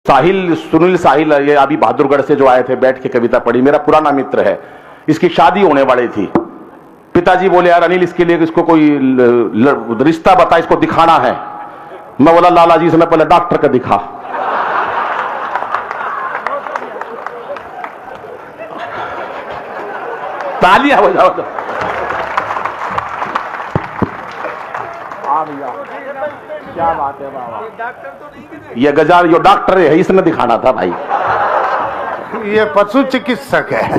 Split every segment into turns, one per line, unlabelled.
साहिल, सुनील साहिल, ये अभी बहादुरगढ़ से जो आए थे, बैठ के कविता पढ़ी, मेरा पुराना मित्र है। इसकी शादी होने वाली थी। पिताजी बोले यार अनिल इसके लिए इसको कोई रिश्ता बता, इसको दिखाना है। मैं बोला लाला जी से मैं पहले डॉक्टर का दिखा। तालियां बजाओ। क्या बात है बाबा। ये गजार जो डॉक्टर है इसने दिखाना था भाई।
ये पशु चिकित्सक है।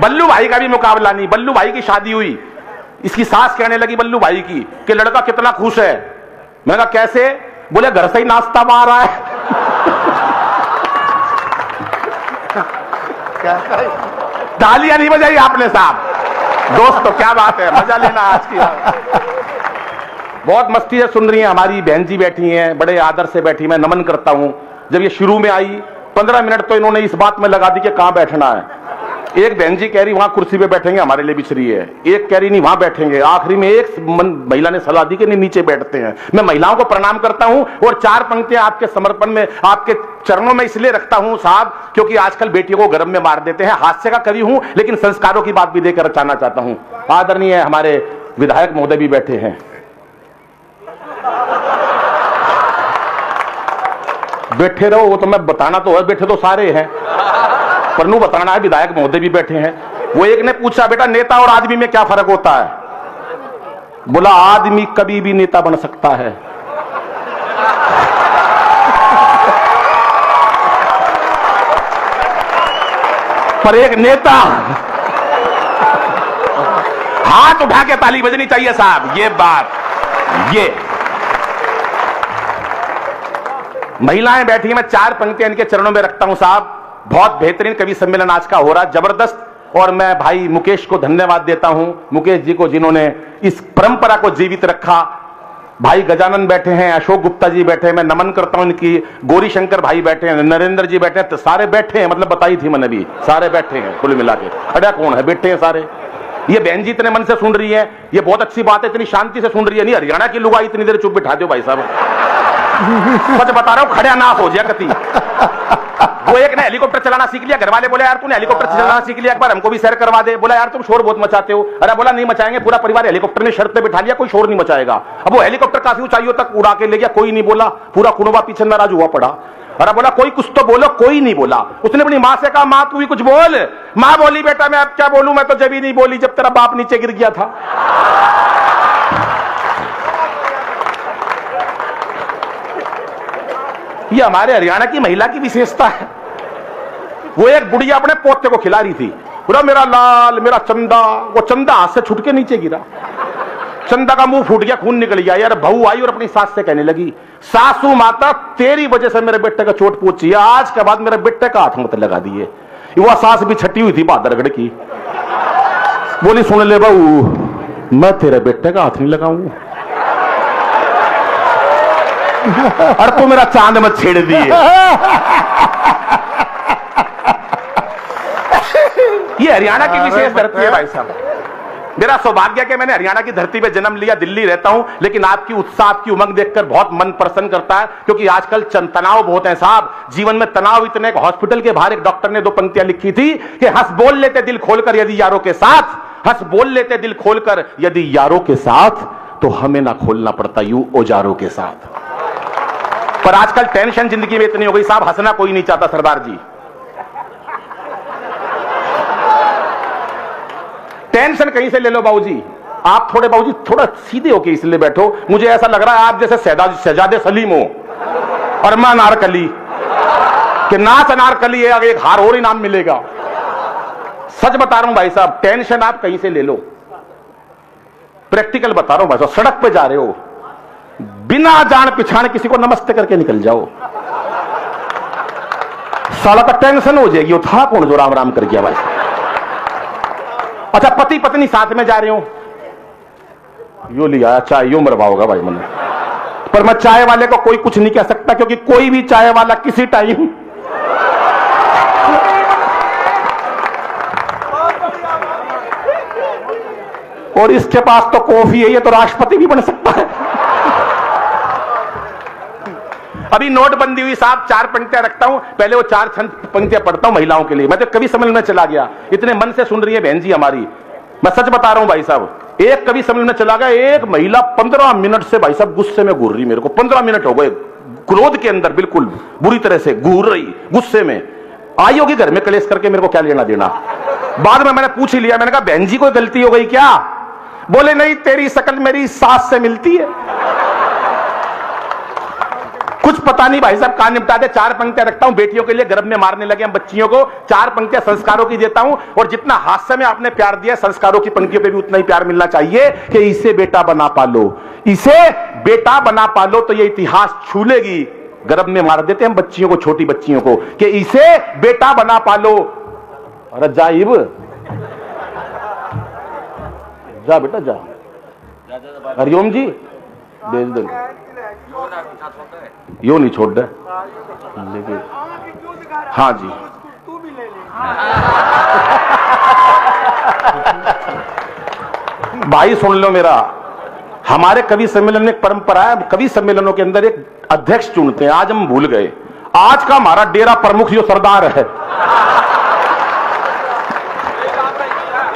बल्लू भाई का भी मुकाबला नहीं। बल्लू भाई की शादी हुई, इसकी सास कहने लगी बल्लू भाई की कि लड़का कितना खुश है। मैंने कहा कैसे? बोले घर से ही नाश्ता मार रहा है। तालियां नहीं बजाई आपने साहब। दोस्तों क्या बात है, मजा लेना आज की। बहुत मस्ती से सुन रही हैं। हमारी बहन जी बैठी हैं, बड़े आदर से बैठी, मैं नमन करता हूं। जब ये शुरू में आई 15 मिनट तो इन्होंने इस बात में लगा दी कि कहां बैठना है। एक बहन जी कह रही वहां कुर्सी पे बैठेंगे, हमारे लिए बिछ रही है। एक कह रही नहीं वहां बैठेंगे। आखिरी में एक महिला ने सलाह दी कि नहीं नीचे बैठते हैं। मैं महिलाओं को प्रणाम करता हूं और 4 पंक्तियां आपके समर्पण में, आपके चरणों में इसलिए रखता हूं साहब क्योंकि आजकल बेटियों को गर्भ में मार देते हैं। हास्य का कवि हूं लेकिन संस्कारों की बात भी देकर रचाना चाहता हूं। आदरणीय हमारे विधायक महोदय भी बैठे हैं। बैठे रहो, वो तो मैं बताना तो है, बैठे तो सारे हैं पर नू बताना है। विधायक महोदय भी बैठे हैं। वो एक ने पूछा बेटा नेता और आदमी में क्या फर्क होता है? बोला आदमी कभी भी नेता बन सकता है, पर एक नेता। हाथ उठा के ताली बजनी चाहिए साहब। ये बात, ये महिलाएं बैठी हैं, मैं 4 पंक्तियां इनके चरणों में रखता हूं साहब। बहुत बेहतरीन कवि सम्मेलन आज का हो रहा, जबरदस्त। और मैं भाई मुकेश को धन्यवाद देता हूं, मुकेश जी को जिन्होंने इस परंपरा को जीवित रखा। भाई गजानन बैठे हैं, अशोक गुप्ता जी बैठे हैं, मैं नमन करता हूं इनकी। गौरी शंकर भाई बैठे हैं, नरेंद्र जी बैठे हैं, तो सारे बैठे हैं, मतलब बताई थी मैंने भी, सारे बैठे हैं कुल मिला के। खड़ा कौन है? बैठे हैं सारे। ये बहन जी इतने मन से सुन रही है, ये बहुत अच्छी बात है, इतनी शांति से सुन रही है। नहीं हरियाणा की लुगाई इतनी देर चुप बिठा दो भाई साहब। सच बता रहा हूं, खड़ा ना हो जाए कति। वो एक ने हेलीकॉप्टर चलाना सीख लिया, घर वाले बोले यार तूने हेलीकॉप्टर चलाना सीख लिया, एक बार हमको भी सैर करवा दे। बोला यार तुम शोर बहुत मचाते हो। अरे बोला नहीं मचाएंगे, पूरा परिवार हेलीकॉप्टर में शर्त पे बिठा लिया, कोई शोर नहीं मचाएगा। अब वो हेलीकॉप्टर काफी ऊंचाइयों तक उड़ा के ले गया, कोई नहीं बोला, पूरा कुनबा पीछे नाराज हुआ पड़ा। अरे बोला कोई कुछ तो बोलो, कोई नहीं बोला। उसने अपनी मां से कहा मां तू भी कुछ बोल। मां बोली बेटा मैं अब क्या बोलूं, मैं तो जब ही नहीं बोली जब तेरा बाप नीचे गिर गया था। ये हमारे हरियाणा की महिला की विशेषता है। वो एक बुढ़िया अपने पोते को खिला रही थी, पूरा मेरा लाल मेरा चंदा। वो चंदा हाथ से छुट के नीचे गिरा, चंदा का मुंह फूट गया, खून निकल गया। यार बहू आई और अपनी सास से कहने लगी सासू माता तेरी वजह से मेरे बेटे का चोट पहुंची है, आज के बाद मेरे बेटे का हाथ मत लगा दिए। वो सास भी छठी हुई थी बहादुरगढ़ की, बोली सुन ले बहू मैं तेरे बेटे का हाथ नहीं लगाऊंगा। और तू मेरा चांद मत छेड़ दिए। ये हरियाणा की विशेष धरती है भाई साहब। मेरा सौभाग्य कि मैंने हरियाणा की धरती पे जन्म लिया, दिल्ली रहता हूं, लेकिन आपकी उत्साह आपकी उमंग देखकर बहुत मन प्रसन्न करता है। क्योंकि आजकल तनाव बहुत है साहब, जीवन में तनाव इतने। हॉस्पिटल के बाहर एक डॉक्टर ने 2 पंक्तियां लिखी थी कि हंस बोल लेते दिल खोलकर यदि यारों के साथ, हंस बोल लेते दिल खोलकर यदि यारों के साथ, तो हमें ना खोलना पड़ता यूं औजारों के साथ। पर आजकल टेंशन जिंदगी में इतनी हो गई साहब, हंसना कोई नहीं चाहता सरदार जी। टेंशन कहीं से ले लो बाबूजी। आप थोड़े बाबूजी थोड़ा सीधे होके इसलिए बैठो, मुझे ऐसा लग रहा है आप जैसे शहजादे सलीम हो और मैं अनारकली, कि नाच अनारकली है, एक हार और इनाम मिलेगा। सच बता रहा हूं भाई साहब, टेंशन आप कहीं से ले लो। प्रैक्टिकल बता रहा हूं भाई साहब, सड़क पे जा रहे हो, बिना जान पिछाड़ किसी को नमस्ते करके निकल जाओ, साला का टेंशन हो जाएगी। वो था कौन जो राम राम कर गया भाई। अच्छा पति पत्नी साथ में जा रहे हो, यो लिया चाय यो मरवा होगा भाई मैंने, पर मैं चाय वाले को कोई कुछ नहीं कह सकता क्योंकि कोई भी चाय वाला किसी टाइम और इसके पास तो कॉफी है, ये तो राष्ट्रपति भी बन सकता है। अभी नोटबंदी हुई साहब, 4 पंक्तियां रखता हूं, पहले वो 4 पंक्तियां पढ़ता हूं महिलाओं के लिए। मैं तो कवि सम्मेलन में चला गया, इतने मन से सुन रही है बहन जी हमारी, मैं सच बता रहा हूं भाई साहब। एक कवि सम्मेलन में चला गया, एक महिला 15 मिनट से भाई साहब गुस्से में घूर रही, मेरे को 15 मिनट हो गए क्रोध के अंदर, बिल्कुल बुरी तरह से घूर रही गुस्से में। आई होगी घर में कलेश करके, मेरे को क्या लेना देना। बाद में मैंने पूछ ही लिया, मैंने कहा बहन जी कोई गलती हो गई क्या? बोले नहीं, तेरी शकल मेरी सास से मिलती है। कुछ पता नहीं भाई साहब, कान निपटा दे। 4 पंक्तियां रखता हूं बेटियों के लिए, गर्भ में मारने लगे हम बच्चियों को। 4 पंक्तियां संस्कारों की देता हूं, और जितना हास्य में आपने प्यार दिया संस्कारों की पंक्तियों पे भी उतना ही प्यार मिलना चाहिए कि इसे बेटा बना पालो, इसे बेटा बना पालो तो ये इतिहास छू लेगी। गर्भ में मार देते हम बच्चियों को, छोटी बच्चियों को, कि इसे बेटा बना पालो। अरे जाइब जा बेटा जा। हरिओम जी भेज दो, यो नहीं छोड़ दे लेकिन। हाँ जी भाई सुन लो मेरा, हमारे कवि सम्मेलन में एक परंपरा है, कवि सम्मेलनों के अंदर एक अध्यक्ष चुनते हैं। आज हम भूल गए, आज का हमारा डेरा प्रमुख जो सरदार है,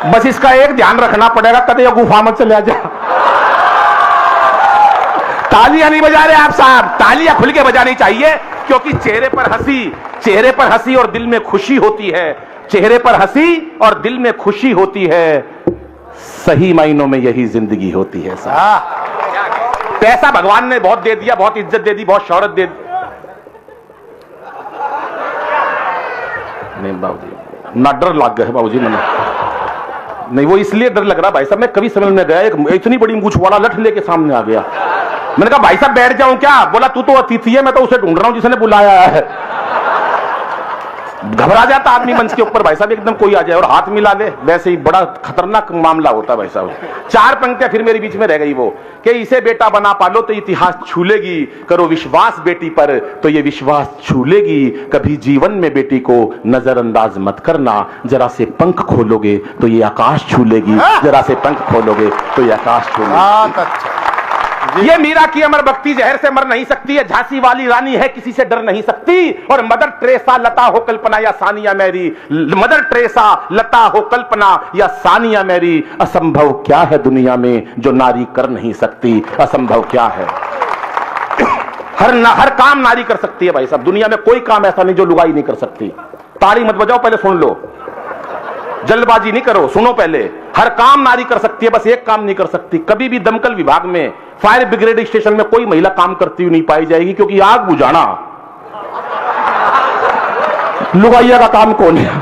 बस इसका एक ध्यान रखना पड़ेगा, कदे गुफा में चले जा। तालियां नहीं बजा रहे आप साहब, तालियां खुल के बजानी चाहिए, क्योंकि चेहरे पर हंसी और दिल में खुशी होती है। चेहरे पर हंसी और दिल में खुशी होती है, सही मायनों में यही जिंदगी होती है साहब। पैसा भगवान ने बहुत दे दिया, बहुत इज्जत दे दी, बहुत शौहरत दे दी। नहीं बाबूजी ना डर लग गया है बाबूजी, मैंने नहीं, वो इसलिए डर लग रहा भाई साहब, मैं कवि सम्मेलन में गया, एक इतनी बड़ी मूंछ वाला लठ लेके सामने आ गया। मैंने कहा भाई साहब बैठ जाऊं क्या? बोला तू तो अतिथि है, मैं तो उसे ढूंढ रहा हूं जिसने बुलाया है। घबरा जाता आदमी मंच के ऊपर भाई साहब, एकदम कोई आ जाए और हाथ मिला ले, वैसे ही बड़ा खतरनाक मामला होता है भाई साहब। 4 पंक्तियां फिर मेरे बीच में रह गई, वो कि इसे बेटा बना पालो तो इतिहास छू लेगी, करो विश्वास बेटी पर तो ये विश्वास छू लेगी। कभी जीवन में बेटी को नजरअंदाज मत करना, जरा से पंख खोलोगे तो ये आकाश छू लेगी, जरा से पंख खोलोगे तो ये आकाश छू लेगी। ये मीरा की अमर भक्ति जहर से मर नहीं सकती है, झांसी वाली रानी है किसी से डर नहीं सकती। और मदर टेरेसा लता हो कल्पना या सानिया मैरी, मदर टेरेसा लता हो कल्पना या सानिया मैरी, असंभव क्या है दुनिया में जो नारी कर नहीं सकती, असंभव क्या है। हर काम नारी कर सकती है भाई साहब, दुनिया में कोई काम ऐसा नहीं जो लुगाई नहीं कर सकती। ताली मत बजाओ, पहले सुन लो, जल्दबाजी नहीं करो, सुनो पहले। हर काम नारी कर सकती है, बस एक काम नहीं कर सकती। कभी भी दमकल विभाग में, फायर ब्रिगेड स्टेशन में कोई महिला काम करती हुई नहीं पाई जाएगी, क्योंकि आग बुझाना लुगाइया का काम कौन है?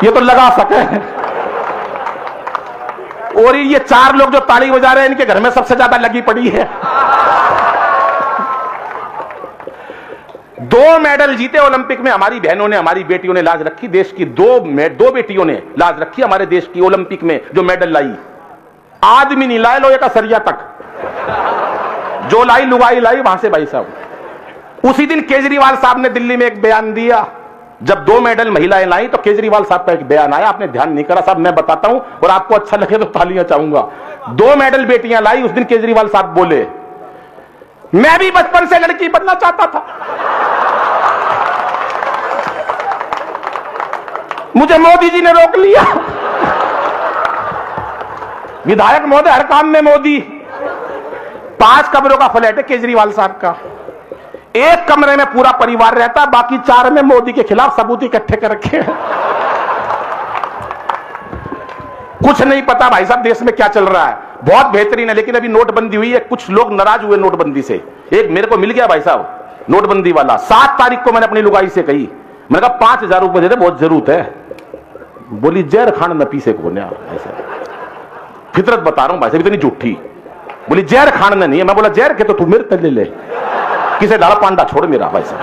ये तो लगा सके। और ये 4 लोग जो ताली बजा रहे हैं, इनके घर में सबसे ज्यादा लगी पड़ी है। 2 मेडल जीते ओलंपिक में हमारी बहनों ने, हमारी बेटियों ने लाज रखी देश की। 2 बेटियों ने लाज रखी हमारे देश की ओलंपिक में, जो मेडल लाई। आदमी नहीं लाए लोहे का सरिया तक, जो लाई लुगाई लाई वहां से भाई साहब। उसी दिन केजरीवाल साहब ने दिल्ली में एक बयान दिया, जब 2 मेडल महिलाएं लाई तो केजरीवाल साहब का एक बयान आया, आपने ध्यान नहीं करा साहब, मैं बताता हूं और आपको अच्छा लगे तो तालियां चाहूंगा। 2 मेडल बेटियां लाई, उस दिन केजरीवाल साहब बोले, मैं भी बचपन से लड़की बनना चाहता था, मुझे मोदी जी ने रोक लिया। विधायक महोदय हर काम में मोदी। 5 कमरों का फ्लैट है केजरीवाल साहब का, एक कमरे में पूरा परिवार रहता, बाकी 4 में मोदी के खिलाफ सबूत इकट्ठे कर रखे हैं। कुछ नहीं पता भाई साहब देश में क्या चल रहा है। बहुत बेहतरीन है, लेकिन अभी नोटबंदी हुई है, कुछ लोग नाराज हुए नोटबंदी से। एक मेरे को मिल गया भाई साहब नोटबंदी वाला, 7 तारीख को मैंने अपनी लुगाई से कही, मैंने कहा 5000 रुपए दे दे, बहुत जरूरत है। बोली जहर खान नपी से कोने, ऐसे फितरत बता रहा हूं भाई साहब, इतनी झूठी। बोली जहर खान नहीं है। मैं बोला जहर के तो तू मेरे तले ले, किसे डाला पांडा छोड़ मेरा भाई साहब।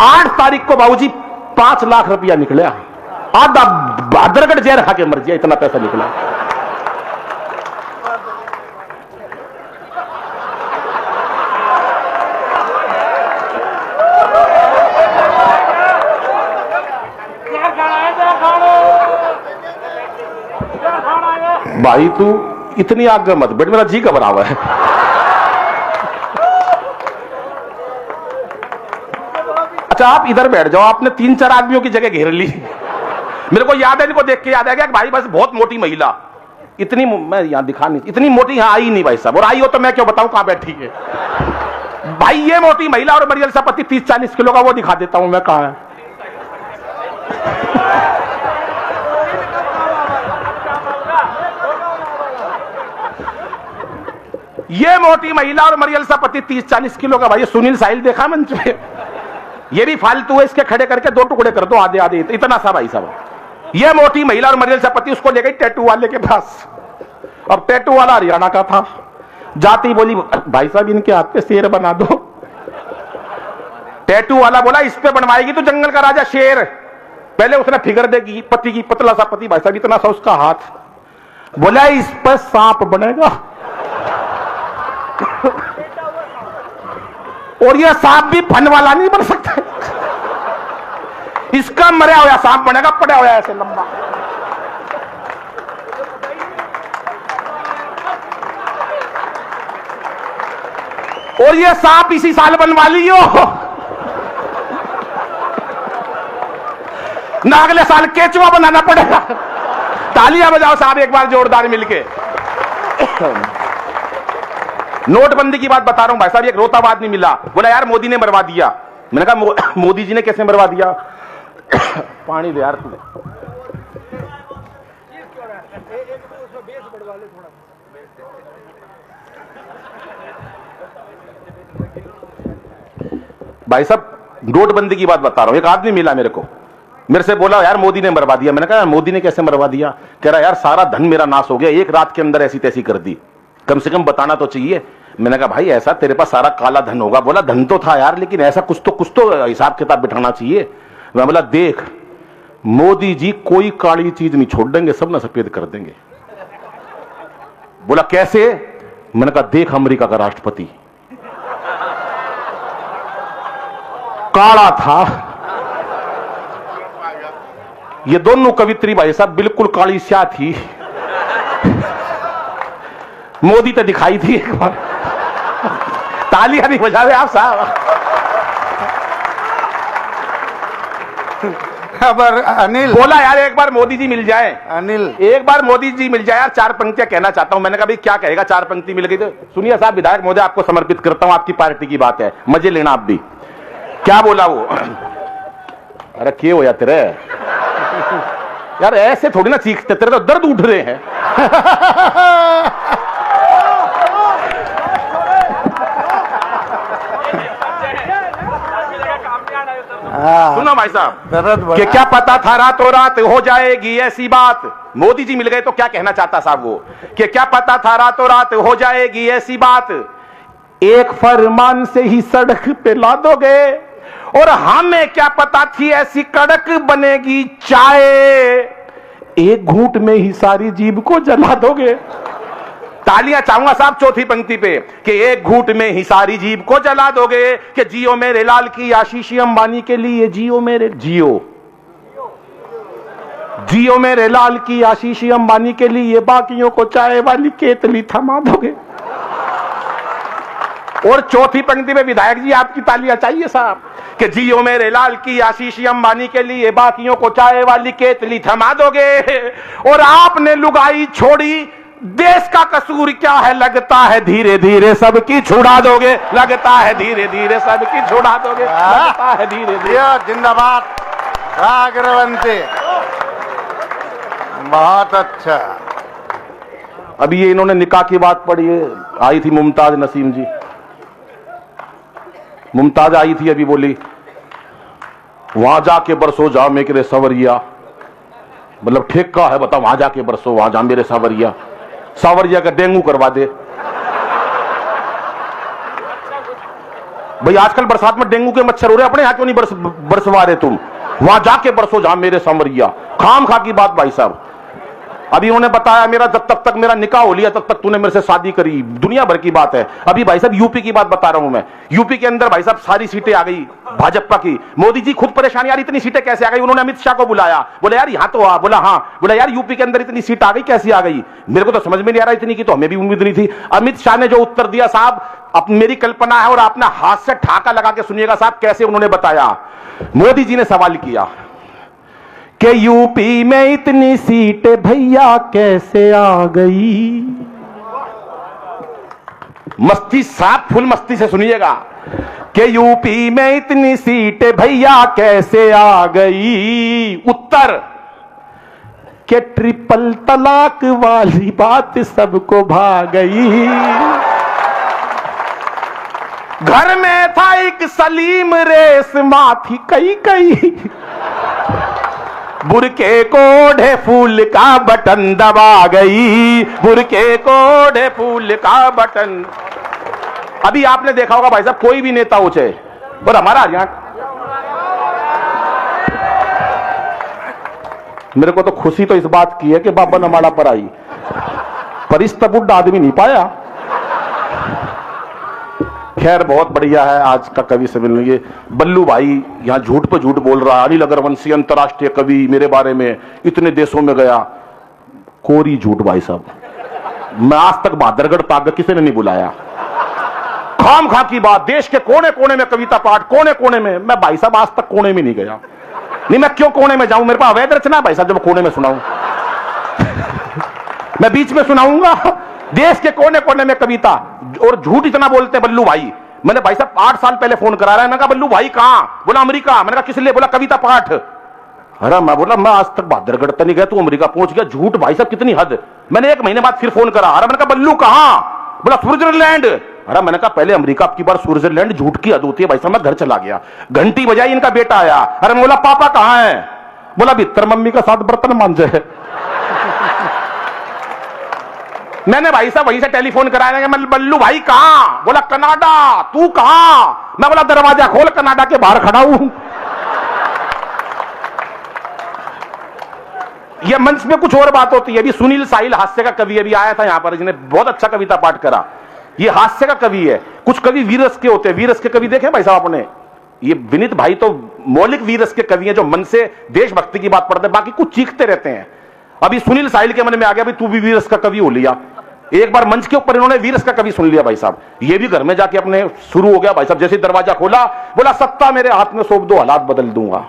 8 तारीख को बाबूजी 5 लाख रुपया निकला, आधा बहादुरगढ़ जहर खा के मर गया, इतना पैसा निकला। भाई तू इतनी आग मत बैठ, मेरा जी घबरा हुआ है। अच्छा आप इधर बैठ जाओ, आपने 3-4 आदमियों की जगह घेर ली। मेरे को याद है, इनको देख के याद आ गया कि भाई बस बहुत मोटी महिला, इतनी मैं यहां दिखा नहीं, इतनी मोटी यहां आई नहीं भाई साहब, और आई हो तो मैं क्यों बताऊं कहां बैठी है भाई। ये मोटी महिला और मरियल सा पति 30-40 किलो का, वो दिखा देता हूं मैं कहां है। ये मोटी महिला और मरियल सा पति 30-40 किलो का भाई। सुनील साहिल देखा मंच पे, ये भी फालतू है, इसके खड़े करके 2 टुकड़े कर दो आधे आधे, इतना सा भाई साहब। ये मोटी महिला और मरियल सा पति उसको ले गई टैटू वाले के पास। अब टैटू वाला हरियाणा का था, जाती बोली भाई साहब इनके हाथ पे शेर बना दो। टैटू वाला बोला इस पे बनवाएगी तो जंगल का राजा शेर। पहले उसने फिगर देगी पति की, पतला सा पति भाई साहब, इतना सा उसका हाथ। बोला इस पर सांप बनेगा और यह सांप भी फन वाला नहीं बन सकता, इसका मरा हुआ सांप बनेगा, पड़ा हुआ ऐसे लंबा। और यह सांप इसी साल बनवा लियो ना अगले साल केचुआ बनाना पड़ेगा। तालियां बजाओ साहब एक बार जोरदार मिलके। नोटबंदी की बात बता रहा हूं भाई साहब, एक रोताबाद नहीं मिला, बोला यार मोदी ने मरवा दिया। मैंने कहा मोदी जी ने कैसे मरवा दिया? पानी दे यार तू। भाई साहब नोटबंदी की बात बता रहा हूं, एक आदमी मिला मेरे से बोला यार मोदी ने मरवा दिया। मैंने कहा मोदी ने कैसे मरवा दिया? कह रहा यार सारा धन मेरा नाश हो गया, एक रात के अंदर ऐसी तैसी कर दी, कम से कम बताना तो चाहिए। मैंने कहा भाई ऐसा तेरे पास सारा काला धन होगा? बोला धन तो था यार, लेकिन ऐसा कुछ तो हिसाब किताब बिठाना चाहिए। मैं बोला देख मोदी जी कोई काली चीज नहीं छोड़ देंगे, सब ना सफेद कर देंगे। बोला कैसे? मैंने कहा देख अमेरिका का राष्ट्रपति काला था, ये दोनों कवित्री भाई साहब बिल्कुल काली स्या थी, मोदी तो दिखाई थी एक बार। तालियां नहीं बजा रहे आप साहब।
खबर अनिल
बोला यार एक बार मोदी जी मिल जाए,
अनिल
एक बार मोदी जी मिल जाए यार, 4 पंक्तियां कहना चाहता हूं। मैंने कहा भाई क्या कहेगा, 4 पंक्ति मिल गई तो सुनिए साहब, विधायक महोदय आपको समर्पित करता हूं, आपकी पार्टी की बात है, मजे लेना आप भी। क्या बोला वो? अरे क्या हो जाते रे यार, ऐसे थोड़ी ना चीखते, तेरे तो दर्द उठ रहे हैं। सुनो भाई साहब कि क्या पता था रातों रात हो जाएगी ऐसी बात। मोदी जी मिल गए तो क्या कहना चाहता साहब वो, कि क्या पता था रातों रात हो जाएगी ऐसी बात, एक फरमान से ही सड़क पे ला दोगे, और हमें क्या पता थी ऐसी कड़क बनेगी चाय, एक घूंट में ही सारी जीभ को जला दोगे। तालियां चाहूंगा साहब चौथी पंक्ति पे, कि एक घूंट में ही सारी जीभ को जला दोगे, कि जियो मेरे लाल की आशीष अंबानी के लिए, जियो मेरे लाल की आशीष अंबानी के लिए, बाकियों को चाय वाली केतली थमा दोगे। और चौथी पंक्ति में विधायक जी आपकी तालियां चाहिए साहब, कि जियो मेरे लाल की आशीष अंबानी के लिए, बाकियों को चाय वाली केतली थमा दोगे। और आपने लुगाई छोड़ी, देश का कसूर क्या है, लगता है धीरे धीरे सबकी छुड़ा दोगे, लगता है धीरे धीरे सबकी छुड़ा दोगे, लगता है धीरे धीरे।
जिंदाबाद अग्रवंती, बहुत अच्छा।
अभी ये इन्होंने निकाह की बात पढ़ी है, आई थी मुमताज नसीम जी, मुमताज आई थी अभी, बोली वहां जाके बरसो जा मेरे सवरिया, मतलब ठेका है बताओ, वहां जाके बरसो, वहां जा मेरे सवरिया, सावरिया का डेंगू करवा दे। भाई आजकल बरसात में डेंगू के मच्छर हो रहे, अपने यहां क्यों नहीं बरसवा रहे तुम? वहां जाके बरसो जा मेरे सावरिया, खाम खा की बात भाई साहब। अभी उन्होंने बताया मेरा जब तक मेरा निकाह हो लिया तब तक तूने मेरे से शादी करी, दुनिया भर की बात है। अभी भाई साहब यूपी की बात बता रहा हूं मैं, यूपी के अंदर भाई साहब सारी सीटें आ गई भाजपा की। मोदी जी खुद परेशान, यार इतनी सीटें कैसे आ गई? उन्होंने अमित शाह को बुलाया, बोले यार यहां तो आ, बोला हाँ, बोला यार यूपी के अंदर इतनी सीट आ गई, कैसी आ गई? मेरे को तो समझ में नहीं आ रहा, इतनी की तो हमें भी उम्मीद नहीं थी। अमित शाह ने जो उत्तर दिया साहब, अब मेरी कल्पना है और आपने हाथ से ठाका लगा के सुनिएगा साहब कैसे उन्होंने बताया। मोदी जी ने सवाल किया कि यूपी में इतनी सीटें भैया कैसे आ गई। मस्ती साहब फुल मस्ती से सुनिएगा कि यूपी में इतनी सीटें भैया कैसे आ गई। उत्तर कि ट्रिपल तलाक वाली बात सबको भा गई। घर में था एक सलीम रेस माथी कई कई, बुरके कोढ़े फूल का बटन दबा गई, बुरके कोढ़े फूल का बटन। अभी आपने देखा होगा भाई साहब कोई भी नेता हो चाहे और हमारा हरियाणा, मेरे को तो खुशी तो इस बात की है कि बाबा नमाड़ा पर आई, पर इस तक बुढ़ा आदमी नहीं पाया। खैर बहुत बढ़िया है आज का कवि सम्मेलन। ये बल्लू भाई यहां झूठ पे झूठ बोल रहा है। अनिल अग्रवंशी अंतर्राष्ट्रीय कवि मेरे बारे में इतने देशों में गया, कोरी झूठ भाई साहब। मैं आज तक बहादुरगढ़ पाक किसी ने नहीं बुलाया। खाम खा की बात, देश के कोने कोने में कविता पाठ, कोने कोने में। मैं भाई साहब आज तक कोने में नहीं गया। नहीं मैं क्यों कोने में जाऊं, मेरे पास अवैध रचना भाई साहब जब कोने में सुनाऊं। मैं बीच में सुनाऊंगा। देश के कोने कोने में कविता, और झूठ इतना बोलते बल्लू भाई। मैंने भाई साहब 8 साल पहले फोन करा रहा है, मैंने कहा बल्लू भाई कहां, बोला अमेरिका। मैंने कहा किस लिए, बोला कविता पाठ। अरे मैं बोला मैं आज तक बहादुरगढ़ तक नहीं गया, तू अमेरिका पहुंच गया। झूठ भाई साहब कितनी हद। मैंने 1 महीने बाद फिर फोन करा, अरे मैंने कहा बल्लू कहां, बोला स्विट्जरलैंड। अरे मैंने कहा पहले अमेरिका अब की बार स्विट्जरलैंड। झूठ की हद होती है भाई साहब। मैं घर चला गया, घंटी बजाई, इनका बेटा आया। अरे मैं बोला पापा कहां है, बोला भीतर मम्मी का साथ बर्तन मांजे। मैंने भाई साहब वहीं से टेलीफोन कराया, मैं बल्लू भाई कहां, बोला कनाडा। तू कहां, मैं बोला दरवाजा खोल, कनाडा के बाहर खड़ा हूं। ये मंच में कुछ और बात होती है। अभी सुनील साहिल हास्य का कवि अभी आया था यहां पर, जिन्हें बहुत अच्छा कविता पाठ करा। ये हास्य का कवि है। कुछ कवि वीरस के होते हैं, वीरस के कवि देखे भाई साहब आपने। ये विनीत भाई तो मौलिक वीरस के कवि हैं, जो मन से देशभक्ति की बात पढ़ते हैं, बाकी कुछ चीखते रहते हैं। अभी सुनील साहिल के मन में आ गया भाई तू भी वीरस का कवि हो लिया। एक बार मंच के ऊपर इन्होंने वीरस का कवि सुन लिया भाई साहब। ये भी घर में जाके अपने शुरू हो गया भाई साहब। जैसे दरवाजा खोला, बोला सत्ता मेरे हाथ में सौंप दो, हालात बदल दूंगा।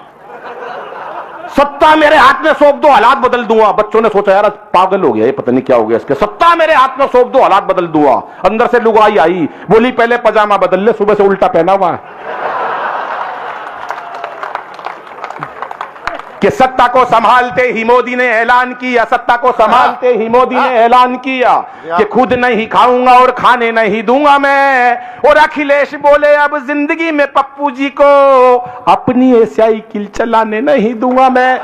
सत्ता मेरे हाथ में सौंप दो, हालात बदल दूंगा। बच्चों ने सोचा यार पागल हो गया, ये पता नहीं क्या हो गया इसके। सत्ता मेरे हाथ में सौंप दो, हालात बदल दूंगा। अंदर से लुगाई आई, बोली पहले पजामा बदल ले, सुबह से उल्टा पहना हुआ है। कि सत्ता को संभालते ही मोदी ने ऐलान किया, सत्ता को संभालते ही मोदी ने ऐलान किया कि खुद नहीं खाऊंगा और खाने नहीं दूंगा मैं। और अखिलेश बोले अब जिंदगी में पप्पू जी को अपनी साइकिल चलाने नहीं दूंगा मैं।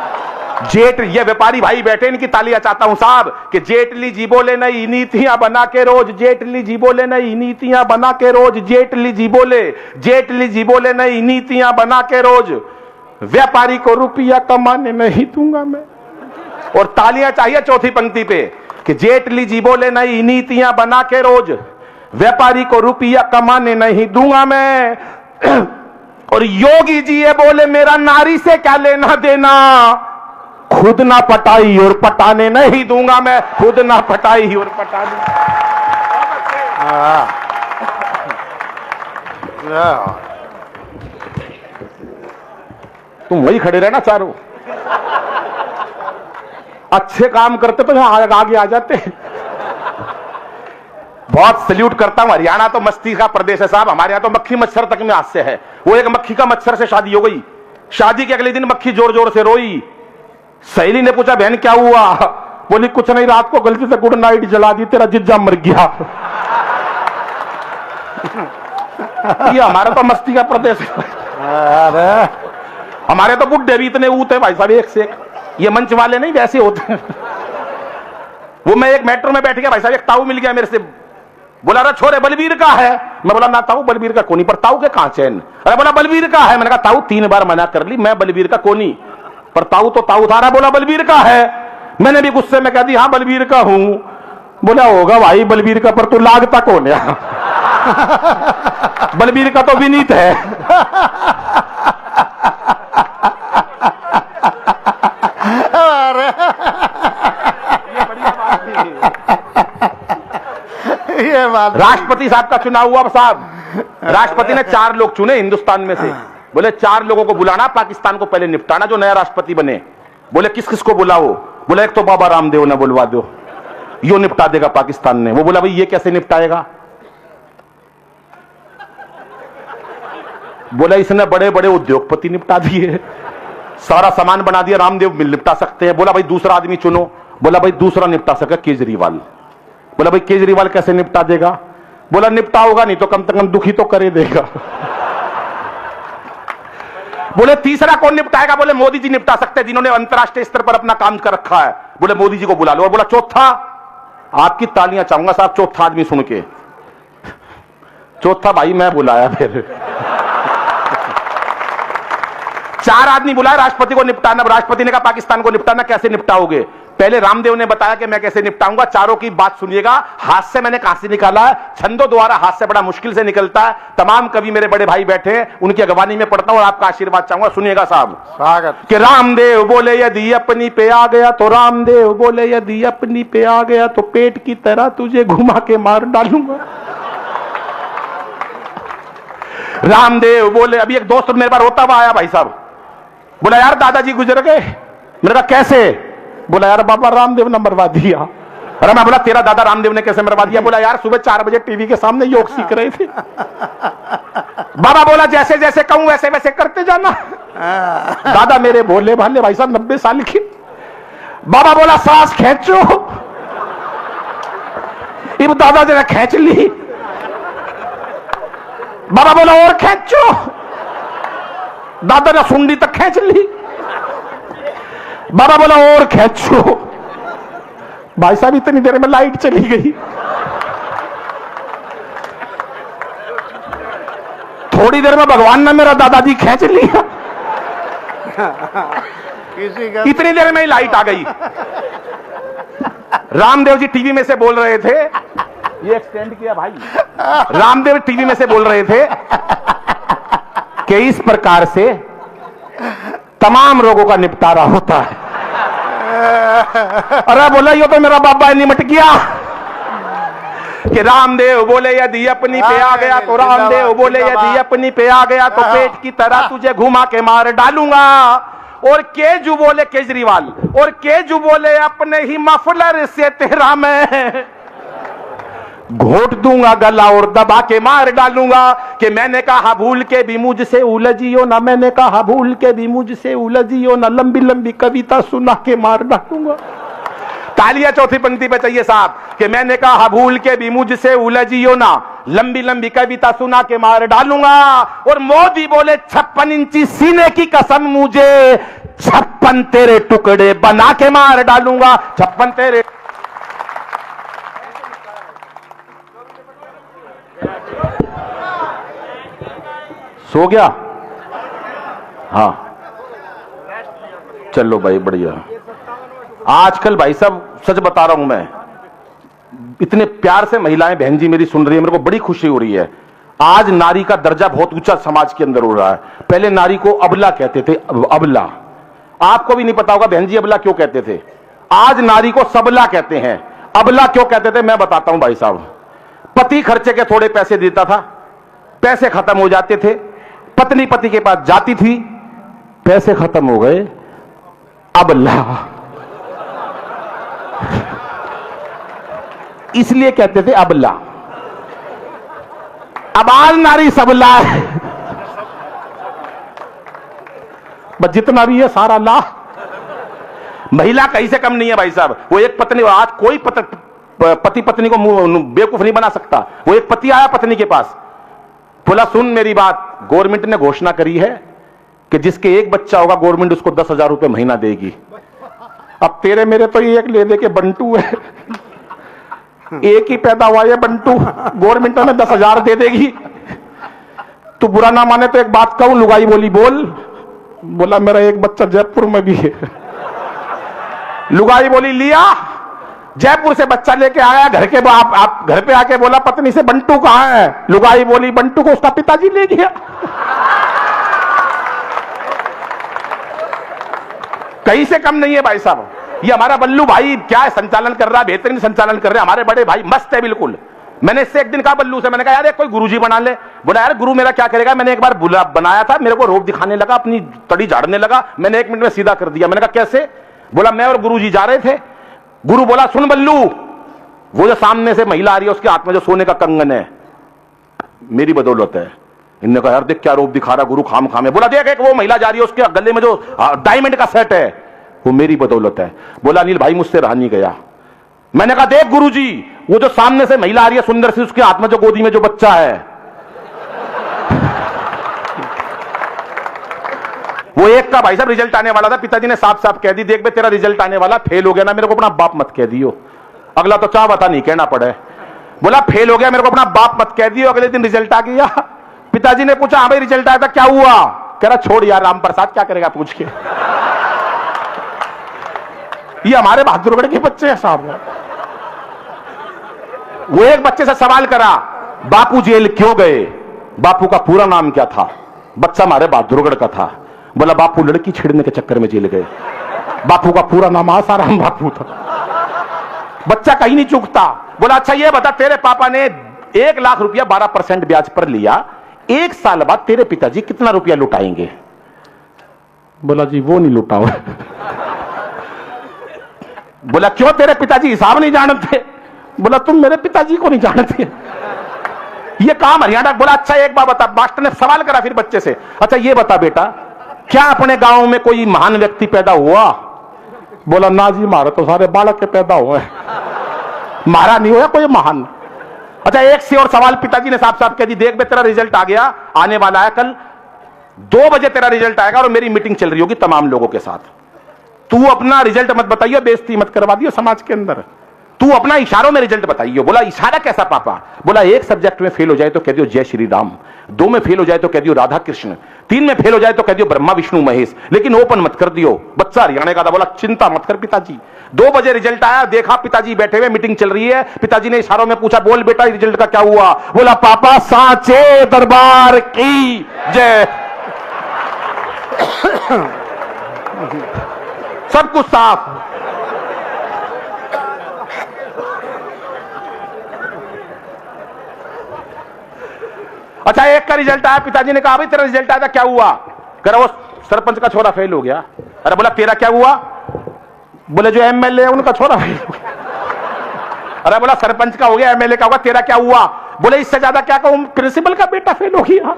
ये व्यापारी भाई बैठे, इनकी तालियां चाहता हूं साहब। कि जेटली जी बोले नई नीतियां बना के रोज, जेटली जी बोले नई नीतियां बना के रोज, जेटली जी बोले नई नीतियां बना के रोज, व्यापारी को रुपया कमाने नहीं दूंगा मैं। और तालियां चाहिए चौथी पंक्ति पे कि जेटली जी बोले नई नीतियां बना के रोज, व्यापारी को रुपया कमाने नहीं दूंगा मैं। और योगी जी ये बोले मेरा नारी से क्या लेना देना, खुद ना पटाई और पटाने नहीं दूंगा मैं, खुद ना पटाई और पटाने। तुम वही खड़े रहना चारों, अच्छे काम करते तो यहां आगे आ जाते। बहुत सल्यूट करता हूं। हरियाणा तो मस्ती का प्रदेश है साहब। हमारे यहां तो मक्खी मच्छर तक में हास्य है। वो एक मक्खी का मच्छर से शादी हो गई, शादी के अगले दिन मक्खी जोर जोर से रोई। सहेली ने पूछा बहन क्या हुआ, बोली कुछ नहीं, रात को गलती से गुड नाइट जला दी, तेरा जिज्जा मर गया। ये हमारा तो मस्ती का प्रदेश है। हमारे तो बुड्ढे भी इतने ऊत है भाई साहब, एक से एक। ये मंच वाले नहीं वैसे होते हैं। वो मैं एक मेट्रो में बैठ गया भाई साहब, एक ताऊ मिल गया मेरे से, बोला अरे छोरे बलबीर का है। मैं बोला ना ताऊ बलबीर का कोनी, पर ताऊ के कहां चैन। अरे बोला बलबीर का है। मैंने कहा ताऊ 3 बार मना कर ली, मैं बलबीर का कोनी, पर ताऊ तो ताऊ था रहा, बोला बलबीर का है। मैंने भी गुस्से में कह दी हाँ बलबीर का हूं। बोला होगा भाई बलबीर का, पर तू लागता कौन है। बलबीर का तो विनीत है।
ये बात
राष्ट्रपति साहब का चुनाव हुआ साहब, राष्ट्रपति ने 4 लोग चुने हिंदुस्तान में से। बोले 4 लोगों को बुलाना, पाकिस्तान को पहले निपटाना जो नया राष्ट्रपति बने। बोले किस किस को बुलाओ? बोले एक तो बाबा रामदेव ने बुलवा दो, यो निपटा देगा पाकिस्तान ने। वो बोला भाई ये कैसे निपटाएगा? बोला इसने बड़े बड़े उद्योगपति निपटा दिए, सारा सामान बना दिया, रामदेव मिल निपटा सकते हैं। बोला भाई दूसरा आदमी चुनो। बोला भाई दूसरा निपटा सके केजरीवाल। बोला भाई केजरीवाल कैसे निपटा देगा? बोला निपटा होगा नहीं तो कम से कम दुखी तो करे देगा। बोले तीसरा कौन निपटाएगा? बोले मोदी जी निपटा सकते हैं, जिन्होंने अंतरराष्ट्रीय स्तर पर अपना काम कर रखा है। बोले मोदी जी को बुला लो। और बोला चौथा, आपकी तालियां चाहूंगा साहब चौथा आदमी सुन के। चौथा भाई मैं बुलाया फिर 4 आदमी बुलाए राष्ट्रपति को निपटाना। राष्ट्रपति ने कहा पाकिस्तान को निपटाना कैसे निपटाओगे? पहले रामदेव ने बताया कि मैं कैसे निपटाऊंगा। चारों की बात सुनिएगा। हाथ से मैंने कहां से निकाला है? छंदों द्वारा हाथ से बड़ा मुश्किल से निकलता है। तमाम कवि मेरे बड़े भाई बैठे हैं, उनकी अगवानी में पढ़ता हूं और आपका आशीर्वाद चाहूंगा। सुनिएगा साहब।
स्वागत।
कि रामदेव बोले यदि अपनी पे आ गया तो, रामदेव बोले यदि अपनी पे आ गया तो पेट की तरह तुझे घुमा के मार डालूंगा। रामदेव बोले, अभी एक दोस्त मेरे पास रोता हुआ आया भाई साहब, बोला यार दादाजी गुजर गए। मैंने कहा कैसे? बोला यार बाबा रामदेव ने मरवा दिया। अरे मैं बोला तेरा दादा रामदेव ने कैसे मरवा दिया? बोला यार सुबह 4 बजे टीवी के सामने योग सीख रहे थे। बाबा बोला जैसे जैसे कहूं वैसे वैसे करते जाना। दादा मेरे भोले भाले भाई साहब 90 साल की। बाबा बोला सांस खींचो। इब दादा जरा खींच ली। बाबा बोला और खींचो। दादा ने सुंडी तक खींच ली। बाबा बोला और खींचो। भाई साहब इतनी देर में लाइट चली गई। थोड़ी देर में भगवान ने मेरा दादाजी खींच लिया। इतनी देर में ही लाइट आ गई। रामदेव जी टीवी में से बोल रहे थे, ये एक्सटेंड किया भाई। रामदेव टीवी में से बोल रहे थे कि इस प्रकार से तमाम रोगों का निपटारा होता है। अरे बोला ये तो मेरा बाबा निमट गया। कि रामदेव बोले यदि अपनी पे आ गया तो, रामदेव बोले यदि अपनी पे आ गया तो पेट की तरह तुझे घुमा के मार डालूंगा। और केजू बोले केजरीवाल, और केजू बोले अपने ही मफलर से तेरा मैं घोट दूंगा गला और दबा के मार डालूंगा। कि मैंने कहा भूल के भी मुझसे उलझियो ना, मैंने कहा भूल के भी मुझसे उलझियो ना, लंबी लंबी कविता सुना के मार डालूंगा। तालियां चौथी पंक्ति पे चाहिए साहब। कि मैंने कहा भूल के भी मुझसे उलझियो ना, लंबी लंबी कविता सुना के मार डालूंगा। और मोदी बोले 56 इंची सीने की कसम मुझे 56 तेरे टुकड़े बना के मार डालूंगा। 56 तेरे सो गया। हाँ चलो भाई बढ़िया। आजकल भाई साहब सच बता रहा हूं मैं, इतने प्यार से महिलाएं बहन जी मेरी सुन रही है, मेरे को बड़ी खुशी हो रही है। आज नारी का दर्जा बहुत ऊंचा समाज के अंदर हो रहा है। पहले नारी को अबला कहते थे, अबला। आपको भी नहीं पता होगा बहन जी अबला क्यों कहते थे। आज नारी को सबला कहते हैं। अबला क्यों कहते थे मैं बताता हूं भाई साहब। पति खर्चे के थोड़े पैसे देता था, पैसे खत्म हो जाते थे, पत्नी पति के पास जाती थी, पैसे खत्म हो गए, अबला। इसलिए कहते थे अबला। अब आज नारी सबला है, बस जितना भी है सारा ला। महिला कहीं से कम नहीं है भाई साहब। वो एक पत्नी, आज कोई पति पत्नी को बेवकूफ नहीं बना सकता। वो एक पति आया पत्नी के पास, बोला सुन मेरी बात, गवर्नमेंट ने घोषणा करी है कि जिसके एक बच्चा होगा गवर्नमेंट उसको 10,000 रुपए महीना देगी। अब तेरे मेरे तो ये एक ले दे के बंटू है, एक ही पैदा हुआ है बंटू, गवर्नमेंट हमें 10,000 दे देगी। तू बुरा ना माने तो एक बात कहूं, लुगाई बोली बोल। बोला मेरा एक बच्चा जयपुर में भी है। लुगाई बोली लिया, जयपुर से बच्चा लेके आया घर के, आप घर पे आके बोला पत्नी से बंटू कहां है? लुगाई बोली बंटू को उसका पिताजी ले गया। कहीं से कम नहीं है भाई साहब। ये हमारा बल्लू भाई क्या है, संचालन कर रहा है, बेहतरीन संचालन कर रहे हैं। हमारे बड़े भाई मस्त है बिल्कुल। मैंने इससे एक दिन कहा बल्लू से, मैंने कहा यार कोई गुरुजी बना ले। बोला यार गुरु मेरा क्या करेगा? मैंने एक बार बनाया था, मेरे को रोब दिखाने लगा, अपनी तड़ी झाड़ने लगा, मैंने 1 मिनट में सीधा कर दिया। मैंने कहा कैसे? बोला मैं और गुरुजी जा रहे थे, गुरु बोला सुन बल्लू, वो जो सामने से महिला आ रही है उसके हाथ में जो सोने का कंगन है मेरी बदौलत है। इन्होंने कहा यार देख क्या रोब दिखा रहा गुरु, खाम खामे। बोला देख एक वो महिला जा रही है उसके गले में जो डायमंड का सेट है वो मेरी बदौलत है। बोला अनिल भाई मुझसे रहा नहीं गया। मैंने कहा देख गुरुजी, वो जो सामने से महिला आ रही है सुंदर सी, उसके हाथ में जो गोदी में जो बच्चा है वो एक का भाई साहब रिजल्ट आने वाला था, पिताजी ने साफ साफ कह दी देख बे तेरा रिजल्ट आने वाला, फेल हो गया ना मेरे को अपना बाप मत कह दियो। अगला तो चाह बता नहीं कहना पड़े। बोला फेल हो गया मेरे को अपना बाप मत कह दियो। अगले दिन रिजल्ट आ गया, पिताजी ने पूछा हाँ भाई रिजल्ट आया था क्या हुआ? कह रहा छोड़ यार राम प्रसाद क्या करेगा पूछ के। ये हमारे बहादुरगढ़ के बच्चे हैं साहब। वो एक बच्चे से सवाल करा बापू जेल क्यों गए? बापू का पूरा नाम क्या था? बच्चा हमारे बहादुरगढ़ का था। बोला बापू लड़की छेड़ने के चक्कर में जेल गए। बापू का पूरा नाम आसाराम बापू था। बच्चा कहीं नहीं चूकता। बोला अच्छा ये बता तेरे पापा ने 1 लाख रुपया 12% ब्याज पर लिया, 1 साल बाद तेरे पिताजी कितना रुपया लुटाएंगे? बोला जी वो नहीं लुटाओ। बोला क्यों तेरे पिताजी हिसाब नहीं जानते? बोला तुम मेरे पिताजी को नहीं जानते। ये काम हरियाणा। बोला अच्छा एक बात बता, मास्टर ने सवाल करा फिर बच्चे से, अच्छा ये बता बेटा क्या अपने गांव में कोई महान व्यक्ति पैदा हुआ? बोला ना जी मारा तो सारे बालक के पैदा हुए, मारा नहीं हुआ कोई महान। अच्छा एक से और सवाल पिताजी ने साफ साफ कह दी देख बे तेरा रिजल्ट आ गया, आने वाला है कल 2 बजे तेरा रिजल्ट आएगा और मेरी मीटिंग चल रही होगी तमाम लोगों के साथ। तू अपना रिजल्ट मत बताइयो, बेइज्जती मत करवा दियो समाज के अंदर, तू अपना इशारों में रिजल्ट बताइयो। बोला इशारा कैसा पापा? बोला 1 सब्जेक्ट में फेल हो जाए तो कह दियो जय श्री राम, 2 में फेल हो जाए तो कह दियो राधा कृष्ण, 3 में फेल हो जाए तो कह दियो ब्रह्मा विष्णु महेश, लेकिन ओपन मत कर दियो। बच्चा हरियाणा का था। बोला चिंता मत कर पिताजी। 2 बजे रिजल्ट आया, देखा पिताजी बैठे हुए मीटिंग चल रही है, पिताजी ने इशारों में पूछा बोल बेटा रिजल्ट का क्या हुआ? बोला पापा सांचे दरबार की जय। सब कुछ साफ। अच्छा एक का रिजल्ट आया, पिताजी ने कहा भाई तेरा रिजल्ट आया था क्या हुआ? कह रहा वो सरपंच का छोरा फेल हो गया। अरे बोला तेरा क्या हुआ? बोले जो एमएलए है उनका छोरा फेल हो गया। अरे बोला सरपंच का हो गया, एमएलए का होगा, तेरा क्या हुआ? बोले इससे ज्यादा क्या कहूं, प्रिंसिपल का बेटा फेल हो गया।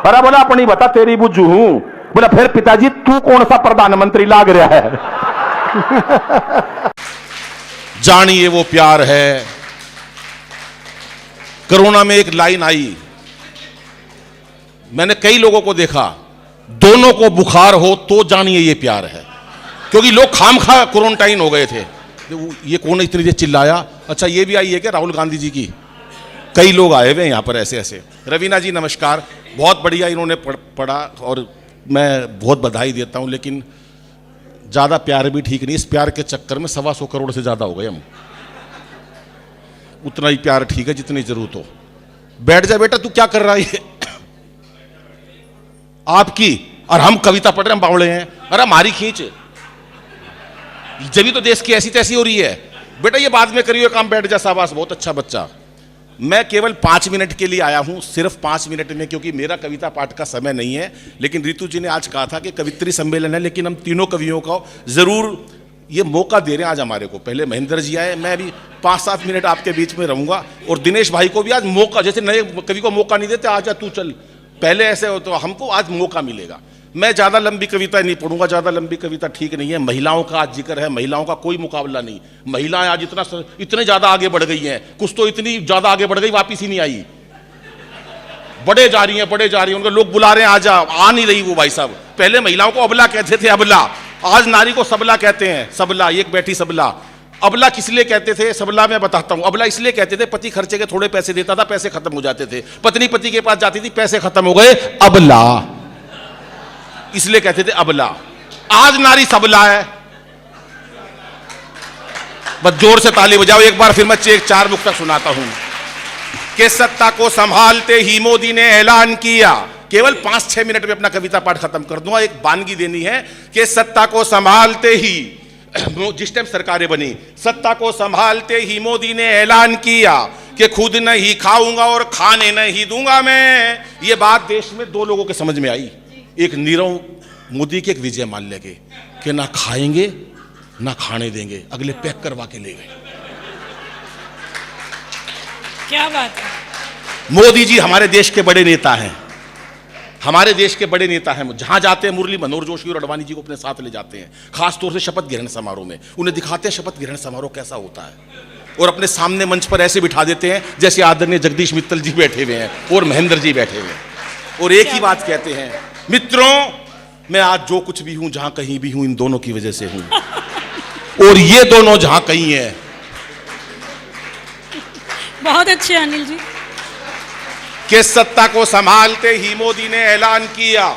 अरे बोला अपनी बता तेरी बुज्जू हूं। बोला फिर पिताजी तू कौन सा प्रधानमंत्री लाग रहा है?
जानिए वो प्यार है। कोरोना में एक लाइन आई, मैंने कई लोगों को देखा, दोनों को बुखार हो तो जानिए ये प्यार है, क्योंकि लोग खामखा क्वारंटाइन हो गए थे। ये कौन इतनी देर चिल्लाया? अच्छा ये भी आई है क्या राहुल गांधी जी की? कई लोग आए हुए यहाँ पर ऐसे ऐसे। रवीना जी नमस्कार, बहुत बढ़िया इन्होंने पढ़ा और मैं बहुत बधाई देता हूँ, लेकिन ज़्यादा प्यार भी ठीक नहीं। इस प्यार के चक्कर में 125 करोड़ से ज़्यादा हो गए हम। उतना ही प्यार ठीक है जितनी जरूरत हो। बैठ जा बेटा, तू क्या कर रहा है? आपकी और हम कविता पढ़ रहे हैं, हम बावड़े हैं। अरे हमारी खींच, जब तो देश की ऐसी तैसी हो रही है। बेटा ये बाद में करिए काम, बैठ जा, शाबाश बहुत अच्छा बच्चा। मैं केवल 5 मिनट के लिए आया हूं, सिर्फ 5 मिनट में, क्योंकि मेरा कविता पाठ का समय नहीं है। लेकिन रितु जी ने आज कहा था कि कवित्री सम्मेलन है, लेकिन हम तीनों कवियों को जरूर ये मौका दे रहे हैं आज हमारे को। पहले महेंद्र जी आए, मैं भी 5-7 मिनट आपके बीच में रहूंगा, और दिनेश भाई को भी आज मौका, जैसे नए कवि को मौका नहीं देते आजा तू चल, पहले ऐसे हो, तो हमको आज मौका मिलेगा। मैं ज़्यादा लंबी कविता नहीं पढ़ूंगा, ज़्यादा लंबी कविता ठीक नहीं है। महिलाओं का आज जिक्र है, महिलाओं का कोई मुकाबला नहीं। महिलाएं आज इतने ज़्यादा आगे बढ़ गई हैं, कुछ तो इतनी ज़्यादा आगे बढ़ गई वापिस ही नहीं आई, बढ़े जा रही हैं, बढ़े जा रही हैं। उनके लोग बुला रहे हैं आजा, आ नहीं रही वो भाई साहब। पहले महिलाओं को अबला कहते थे, अबला। आज नारी को सबला कहते हैं, सबला, एक बैठी सबला। अबला किस लिए कहते थे? सबला मैं बताता हूं। अबला इसलिए कहते थे, पति खर्चे के थोड़े पैसे देता था, पैसे खत्म हो जाते थे, पत्नी पति के पास जाती थी, पैसे खत्म हो गए, अबला, इसलिए कहते थे अबला। आज नारी सबला है। बस जोर से ताली बजाओ एक बार, फिर मैं 4 मुक्त सुनाता हूं कि सत्ता को संभालते ही मोदी ने ऐलान किया। केवल 5-6 मिनट में अपना कविता पाठ खत्म कर दूंगा। एक वानगी देनी है कि सत्ता को संभालते ही, जिस टाइम सरकारें बनी, सत्ता को संभालते ही मोदी ने ऐलान किया कि खुद नहीं खाऊंगा और खाने नहीं दूंगा मैं। ये बात देश में दो लोगों के समझ में आई, एक नीरव मोदी के, एक विजय माल्या के, कि ना खाएंगे ना खाने देंगे, अगले पैक करवा के ले गए।
क्या बात है।
मोदी जी हमारे देश के बड़े नेता हैं, हमारे देश के बड़े नेता हैं। जहां जाते हैं मुरली मनोहर जोशी और अडवाणी जी को अपने साथ ले जाते हैं, खासतौर से शपथ ग्रहण समारोह में उन्हें दिखाते हैं शपथ ग्रहण समारोह कैसा होता है, और अपने सामने मंच पर ऐसे बिठा देते हैं जैसे आदरणीय जगदीश मित्तल जी बैठे हुए हैं और महेंद्र जी बैठे हुए हैं, और एक ही बात कहते हैं, मित्रों मैं आज जो कुछ भी हूं, जहां कहीं भी हूं, इन दोनों की वजह से हूं, और ये दोनों जहां कहीं हैं।
बहुत अच्छे अनिल जी।
कि सत्ता को संभालते ही मोदी ने ऐलान किया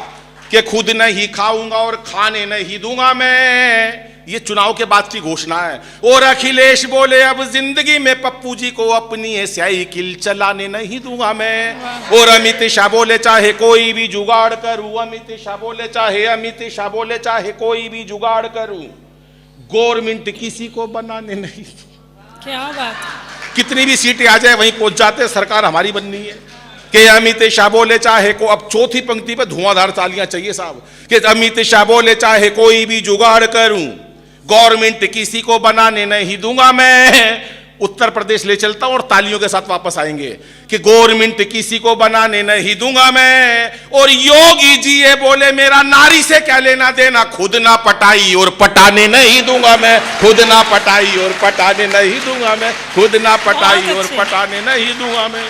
कि खुद नहीं खाऊंगा और खाने नहीं दूंगा मैं। ये चुनाव के बाद की घोषणा है। और अखिलेश बोले अब जिंदगी में पप्पू जी को अपनी साइकिल चलाने नहीं दूंगा मैं। और अमित शाह बोले चाहे कोई भी जुगाड़ करूं, अमित शाह बोले चाहे कोई भी जुगाड़ करूं, गवर्नमेंट किसी को बनाने नहीं।
क्या बात है।
कितनी भी सीटें आ जाए वहीं पहुंच जाते, सरकार हमारी बननी है। कि अमित शाह बोले चाहे को, अब चौथी पंक्ति पे धुआंधार तालियां चाहिए साहब, कि अमित शाह बोले चाहे कोई भी जुगाड़ करूं, गवर्नमेंट किसी को बनाने नहीं दूंगा मैं। उत्तर प्रदेश ले चलता हूं और तालियों के साथ वापस आएंगे कि गवर्नमेंट किसी को बनाने नहीं दूंगा मैं। और योगी जी ये बोले मेरा नारी से क्या लेना देना, खुद ना पटाई और पटाने नहीं दूंगा मैं, खुद ना पटाई और पटाने नहीं दूंगा मैं, खुद ना पटाई और पटाने नहीं दूंगा मैं।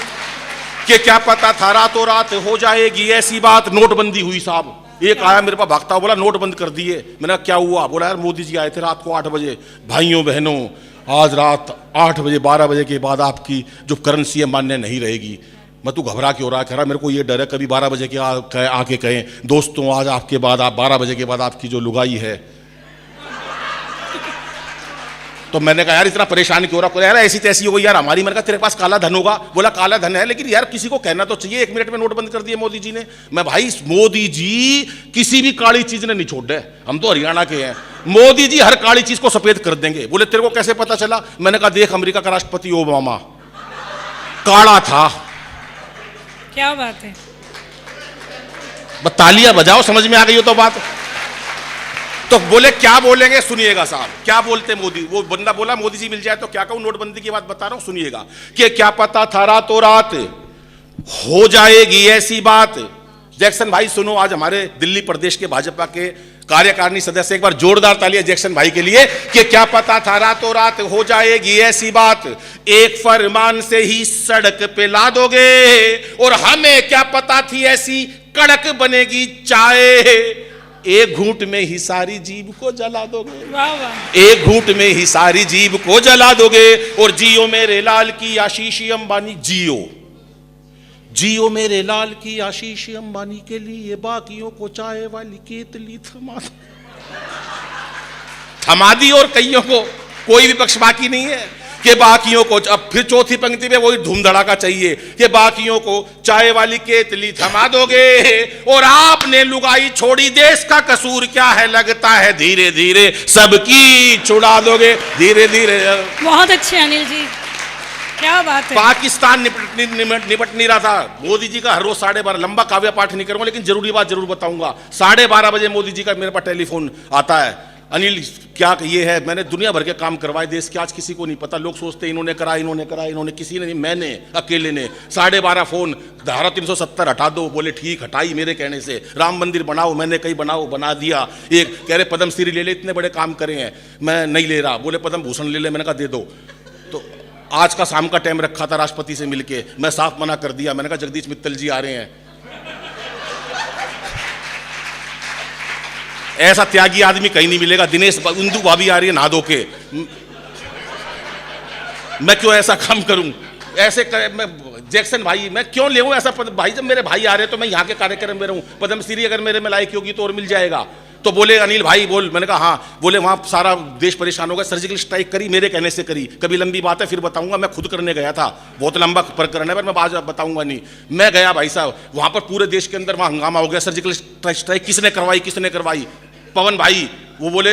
कि क्या पता था रातों रात हो जाएगी ऐसी बात। नोटबंदी हुई साहब, एक आया मेरे पास भागता हुआ, बोला नोट बंद कर दिए। मैंने कहा क्या हुआ? बोला यार मोदी जी आए थे रात को 8 बजे। भाइयों बहनों, आज रात 8 बजे 12 बजे के बाद आपकी जो करेंसी है मान्य नहीं रहेगी। मैं तू घबरा क्यों रहा? कह रहा मेरे को ये डर है कभी 12 बजे के आके कहें दोस्तों आज आपके बाद, आप 12 बजे के बाद आपकी जो लुगाई है। तो मैंने कहा यार इतना परेशान क्यों रहा? यार ऐसी तैसी हो गई यार हमारी। मैंने कहा तेरे पास काला धन होगा? बोला काला धन है, लेकिन यार किसी को कहना तो चाहिए। 1 मिनट में नोट बंद कर दिए मोदी जी ने। मैं भाई मोदी जी किसी भी काली चीज ने नहीं छोड़ दे, हम तो हरियाणा के हैं। मोदी जी हर काली चीज को सफेद कर देंगे। बोले तेरे को कैसे पता चला? मैंने कहा देख अमेरिका का राष्ट्रपति ओबामा काला था।
क्या बात है।
बस तालियां बजाओ, समझ में आ गई हो तो बात। तो बोले क्या बोलेंगे सुनिएगा साहब, क्या बोलते मोदी। वो बंदा बोला मोदी जी मिल जाए तो क्या कहूं, नोटबंदी की बात बता रहा हूं सुनिएगा। कि क्या पता था रातों रात हो जाएगी ऐसी बात। जैक्सन भाई सुनो, आज हमारे दिल्ली प्रदेश के भाजपा के कार्यकारिणी सदस्य, एक बार जोरदार तालियां जैक्सन भाई के लिए। कि क्या पता था रातों रात हो जाएगी ऐसी बात, एक फरमान से ही सड़क पे ला दोगे। और हमें क्या पता थी ऐसी कड़क बनेगी चाय, एक घूंट में ही सारी जीभ को जला दोगे।
वाह वाह।
एक घूंट में ही सारी जीभ को जला दोगे। और जियो मेरे लाल की आशीष अंबानी, जियो जियो मेरे लाल की आशीष अंबानी के लिए बाकियों को चाय वाली केतली थमा दी। और कईयों को कोई भी पक्ष बाकी नहीं है कि बाकियों को, अब फिर चौथी पंक्ति में वही धूम धड़ाका चाहिए कि बाकियों को चाय वाली केतली थमा दोगे। और आपने लुगाई छोड़ी, देश का कसूर क्या है, लगता है धीरे धीरे सबकी छुड़ा दोगे, धीरे धीरे।
बहुत अच्छे अनिल जी, क्या बात है।
पाकिस्तान निपट नहीं रहा था। मोदी जी का हर रोज 12:30, लंबा काव्य पाठ नहीं करूंगा लेकिन जरूरी बात जरूर बताऊंगा। 12:30 बजे मोदी जी का मेरे पास टेलीफोन आता है, अनिल क्या ये है। मैंने दुनिया भर के काम करवाए देश के, आज किसी को नहीं पता। लोग सोचते इन्होंने करा, इन्होंने किसी ने नहीं, मैंने अकेले ने। 12:30 फोन, धारा 370 हटा दो। बोले ठीक, हटाई मेरे कहने से। राम मंदिर बनाओ, मैंने कहीं बनाओ, बना दिया। एक कह रहे पद्म श्री ले ले, इतने बड़े काम करे हैं, मैं नहीं ले रहा। बोले पद्म भूषण ले ले, मैंने कहा दे दो। तो आज का शाम का टाइम रखा था राष्ट्रपति से मिलके, मैं साफ मना कर दिया। मैंने कहा जगदीश मित्तल जी आ रहे हैं। ऐसा त्यागी आदमी कहीं नहीं मिलेगा। दिनेश इंदु भाभी आ रही है नहा धो के, मैं क्यों ऐसा काम करूं? ऐसे मैं जैक्सन भाई मैं क्यों ले ऐसा भाई? जब मेरे भाई आ रहे तो मैं यहाँ के कार्यक्रम में रहूं। पद्मश्री अगर मेरे में लायक होगी तो और मिल जाएगा। तो बोले अनिल भाई बोल। मैंने कहा हाँ। बोले वहाँ सारा देश परेशान होगा, सर्जिकल स्ट्राइक करी, मेरे कहने से करी। कभी लंबी बात है फिर बताऊंगा, मैं खुद करने गया था, बहुत लंबा प्रकरण है पर मैं आज बताऊंगा नहीं। मैं गया भाई साहब, वहाँ पर पूरे देश के अंदर वहाँ हंगामा हो गया। सर्जिकल स्ट्राइक किसने करवाई? पवन भाई वो बोले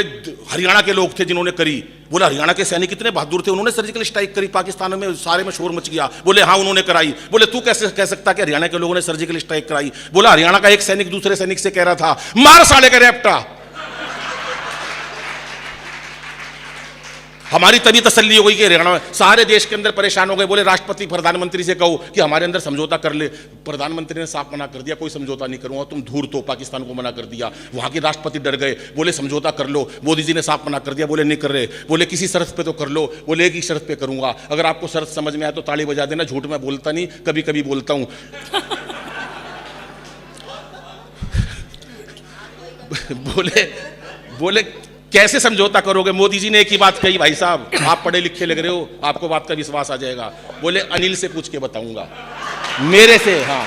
हरियाणा के लोग थे जिन्होंने करी। बोला हरियाणा के सैनिक कितने बहादुर थे, उन्होंने सर्जिकल स्ट्राइक करी पाकिस्तान में, सारे में शोर मच गया। बोले हाँ उन्होंने कराई। बोले तू कैसे कह सकता कि हरियाणा के लोगों ने सर्जिकल स्ट्राइक कराई? बोला हरियाणा का एक सैनिक दूसरे सैनिक से कह रहा था मार साले का रैप्टा। हमारी तभी तसल्ली हो गई कि हरियाणा में सारे देश के अंदर परेशान हो गए। बोले राष्ट्रपति प्रधानमंत्री से कहो कि हमारे अंदर समझौता कर ले। प्रधानमंत्री ने साफ मना कर दिया, कोई समझौता नहीं करूंगा, तुम धूर्त हो, पाकिस्तान को मना कर दिया। वहां के राष्ट्रपति डर गए, बोले समझौता कर लो। मोदी जी ने साफ मना कर दिया, बोले नहीं कर रहे। बोले किसी शर्त पे तो कर लो। बोले एक ही शर्त पे करूंगा, अगर आपको शर्त समझ में आए तो ताली बजा देना। झूठ में बोलता नहीं, कभी कभी बोलता हूं। बोले कैसे समझौता करोगे? मोदी जी ने एक ही बात कही, भाई साहब आप पढ़े लिखे लग रहे हो, आपको बात का विश्वास आ जाएगा। बोले अनिल से पूछ के बताऊंगा, मेरे से। हाँ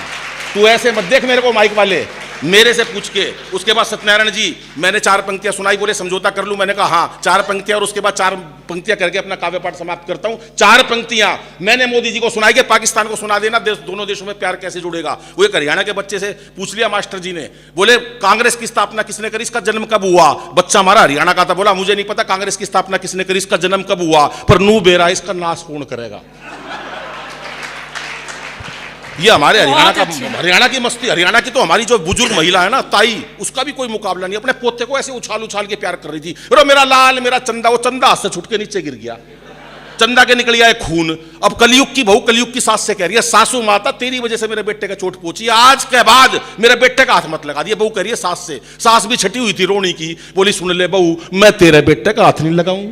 तू ऐसे मत देख मेरे को माइक वाले, मेरे से पूछ के। उसके बाद सत्यनारायण जी, मैंने 4 पंक्तियां सुनाई। बोले समझौता कर लूं? मैंने कहा हाँ 4 पंक्तियां, और उसके बाद 4 पंक्तियां करके अपना काव्य पाठ समाप्त करता हूं। 4 पंक्तियां मैंने मोदी जी को सुनाई कि पाकिस्तान को सुना देना, दोनों देशों में प्यार कैसे जुड़ेगा। वो एक हरियाणा के बच्चे से पूछ लिया मास्टर जी ने। बोले कांग्रेस की स्थापना किसने करी, इसका जन्म कब हुआ? बच्चा हमारा हरियाणा का था। बोला मुझे नहीं पता कांग्रेस की स्थापना किसने करी, इसका जन्म कब हुआ, पर नू बेरा इसका नाश कौन करेगा। ये हमारे हरियाणा की मस्ती। हरियाणा की तो हमारी जो बुजुर्ग महिला है ना ताई, उसका भी कोई मुकाबला नहीं। अपने पोते को ऐसे उछाल उछाल के प्यार कर रही थी, अरे मेरा लाल मेरा चंदा। वो चंदा हाथ से छुट के नीचे गिर गया, चंदा के निकल गया खून। अब कलयुग की बहू कलयुग की सास से कह रही है सासू माता तेरी वजह से मेरे बेटे का चोट पहुंची, आज के बाद मेरे बेटे का हाथ मत लगा दिया। बहू कह रही है सास से, सास भी छटी हुई थी रोनी की, बोली सुन ले बहू मैं तेरे बेटे का हाथ नहीं लगाऊं,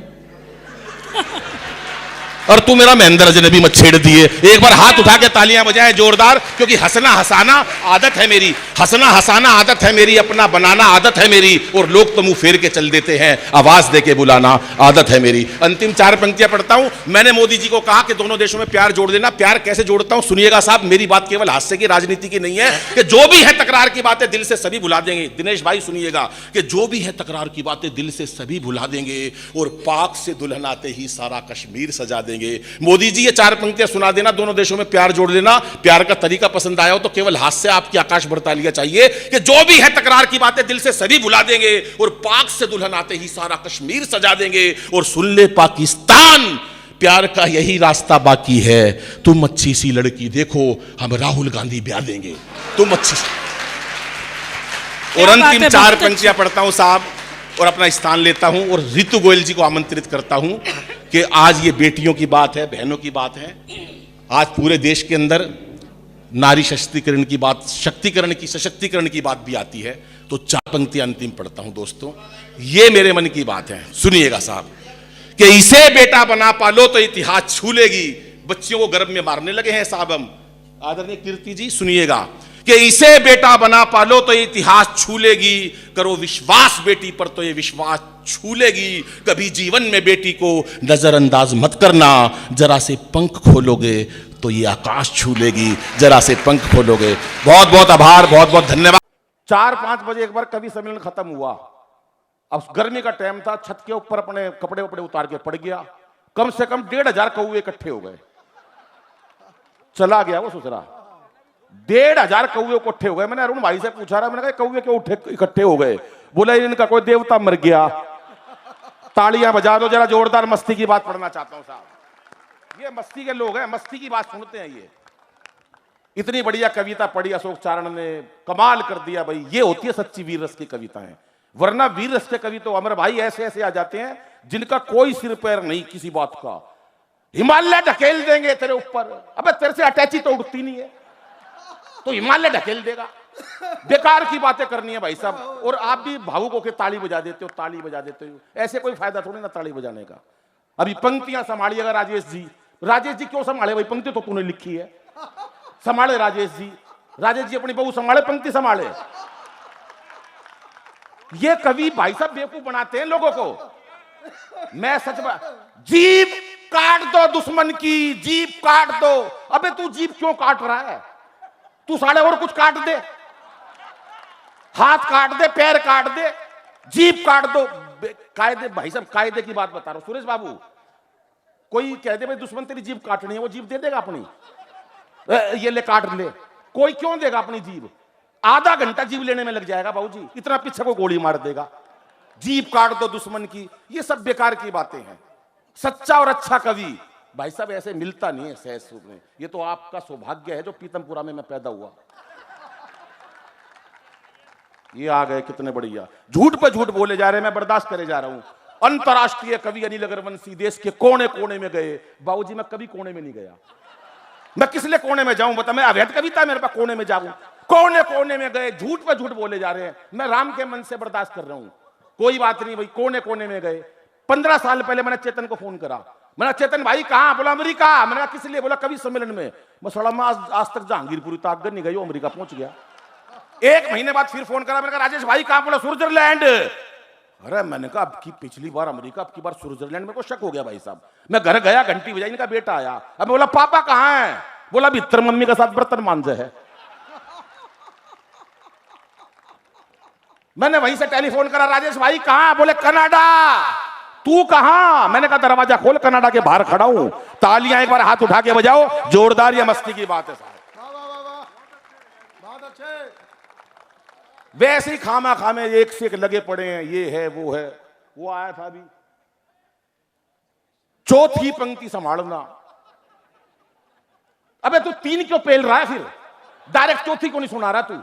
और तू मेरा महेंद्र अजनबी मत छेड़ दिए। एक बार हाथ उठा के तालियां बजाएं जोरदार, क्योंकि हंसना हंसाना आदत है मेरी, हंसना हंसाना आदत है मेरी, अपना बनाना आदत है मेरी, और लोग तो मुंह फेर के चल देते हैं, आवाज दे के बुलाना आदत है मेरी। अंतिम 4 पंक्तियां पढ़ता हूं। मैंने मोदी जी को कहा कि दोनों देशों में प्यार जोड़ देना। प्यार कैसे जोड़ता हूं सुनिएगा साहब, मेरी बात केवल हास्य की राजनीति की नहीं है कि जो भी है तकरार की बातें दिल से सभी भुला देंगे। दिनेश भाई सुनिएगा कि जो भी है तकरार की बातें दिल से सभी भुला देंगे, और पाक से दुल्हन आते ही सारा कश्मीर सजा देंगे। मोदी जी ये 4 पंक्तियां सुना देना, दोनों देशों में प्यार जोड़ देना। प्यार का तरीका पसंद आया हो तो केवल हाथ से आपकी आकाश बढ़ता लिया चाहिए कि जो भी है तकरार की बातें दिल से सभी भुला देंगे, और पाक से दुल्हन आते ही सारा कश्मीर सजा देंगे। और सुन ले पाकिस्तान, प्यार का यही रास्ता बाकी है, तुम अच्छी सी लड़की देखो हम राहुल गांधी ब्याह देंगे, तुम अच्छी सी। और अंतिम 4 पंक्तियां पढ़ता हूं साहब, और अपना स्थान लेता हूं, और रितु गोयल जी को आमंत्रित करता हूं कि आज ये बेटियों की बात है, बहनों की बात है। आज पूरे देश के अंदर नारी सशक्तिकरण की बात, सशक्तिकरण की बात भी आती है। तो 4 पंक्तियां अंतिम पढ़ता हूं दोस्तों, ये मेरे मन की बात है, सुनिएगा साहब। कि इसे बेटा बना पालो तो इतिहास छू लेगी। बच्चियों को गर्भ में मारने लगे हैं साहब हम, आदरणीय कीर्ति जी सुनिएगा, कि इसे बेटा बना पालो तो ये इतिहास छू लेगी, करो विश्वास बेटी पर तो ये विश्वास छू लेगी। कभी जीवन में बेटी को नजरअंदाज मत करना, जरा से पंख खोलोगे तो ये आकाश छू लेगी, जरा से पंख खोलोगे। बहुत बहुत आभार, बहुत बहुत धन्यवाद। 4-5 बजे एक बार कवि सम्मेलन खत्म हुआ। अब गर्मी का टाइम था, छत के ऊपर अपने कपड़े वपड़े उतार के पड़ गया। कम से कम 1,500 कौवे इकट्ठे हो गए। चला गया वो ससुरा, 1,500 कौवे इकट्ठे हो गए। मैंने अरुण भाई से पूछा रहा, मैंने कहा कौवे क्यों इकट्ठे हो गए? बोला इनका कोई देवता मर गया। तालियां बजा दो जरा जोरदार, मस्ती की बात पढ़ना चाहता हूं साहब। ये मस्ती के लोग हैं, मस्ती की बात सुनते हैं। ये इतनी बढ़िया कविता पढ़ी अशोक चारण ने, कमाल कर दिया भाई। ये होती है सच्ची वीर रस की कविताएं, वरना वीर रस के कवि तो अमर भाई ऐसे ऐसे आ जाते हैं जिनका कोई सिर पैर नहीं किसी बात का। हिमालय ढकेल देंगे तेरे ऊपर, अबे तेरे से अटैची तो उड़ती नहीं है, तो हिमालय ढकेल देगा। बेकार की बातें करनी है भाई साहब। और आप भी भावुक होकर ताली बजा देते हो, ताली बजा देते हो, ऐसे कोई फायदा थोड़ी ना ताली बजाने का। अभी पंक्तियां संभालिएगा राजेश जी। राजेश जी क्यों संभाले भाई? पंक्ति तो तूने लिखी है, संभाले राजेश जी। राजेश जी अपनी बहू संभाले, पंक्ति संभाले। ये कवि भाई साहब बेवकूफ बनाते हैं लोगों को। मैं सच बात, जीभ काट दो दुश्मन की, जीभ काट दो। अबे तू जीभ क्यों काट रहा है? तू साले और कुछ काट दे, हाथ काट दे, पैर काट दे, जीभ काट दो। कायदे भाई साहब, कायदे की बात बता रहा हूं सुरेश बाबू। कोई कह दे भाई दुश्मन तेरी जीभ काटनी है, वो जीभ दे देगा अपनी? ये ले काट ले। कोई क्यों देगा अपनी जीभ? आधा घंटा जीभ लेने में लग जाएगा बाबूजी, इतना पीछे को गोली मार देगा। जीप काट दो दुश्मन की, ये सब बेकार की बातें हैं। सच्चा और अच्छा कवि भाई साहब ऐसे मिलता नहीं है सहज सूप में। ये तो आपका सौभाग्य है जो पीतमपुरा में मैं पैदा हुआ। ये आ गए कितने बढ़िया, झूठ पे झूठ बोले जा रहे हैं, मैं बर्दाश्त करे जा रहा हूं। अंतर्राष्ट्रीय कवि अनिल अग्रवंशी देश के कोने कोने में गए। बाबूजी मैं कभी कोने में नहीं गया, मैं किस लिए कोने में जाऊं बता, मैं अवैध कविता मेरे पास कोने में जाऊं? कोने कोने में गए, झूठ पे झूठ बोले जा रहे हैं। मैं राम के मन से बर्दाश्त कर रहा हूं, कोई बात नहीं भाई, कोने कोने में गए। 15 साल पहले मैंने चेतन को फोन करा, मैंने चेतन भाई कहां? बोला अमेरिका। मैंने कहा किस लिए? बोला कवि सम्मेलन में। मैं सड़ा मैं आज तक जहांगीरपुरी ताकत नहीं गई, वो अमेरिका पहुंच गया। 1 महीने बाद फिर फोन करा, मैंने कहा राजेश भाई कहां? बोला स्विट्जरलैंड। अरे मैंने कहा अब की पिछली बार अमेरिका, अब की बार स्विट्जरलैंड। मेरे को शक हो गया भाई साहब। मैं घर गया, घंटी बजाई, इनका बेटा आया। अब बोला पापा कहां है? बोला भीतर मम्मी के साथ बर्तन मांजे है। मैंने वहीं से टेलीफोन करा, राजेश भाई कहां? बोले कनाडा। तू कहां? मैंने कहा दरवाजा खोल, कनाडा के बाहर खड़ा हूं। तालियां एक बार हाथ उठा के बजाओ, जोरदार या मस्ती की बात है साहब। वैसे ही खामा खामे एक से एक लगे पड़े हैं, ये है वो है। वो आया था अभी, चौथी पंक्ति संभालना। अबे तू 3 क्यों पेल रहा है? फिर डायरेक्ट चौथी क्यों नहीं सुना रहा तू?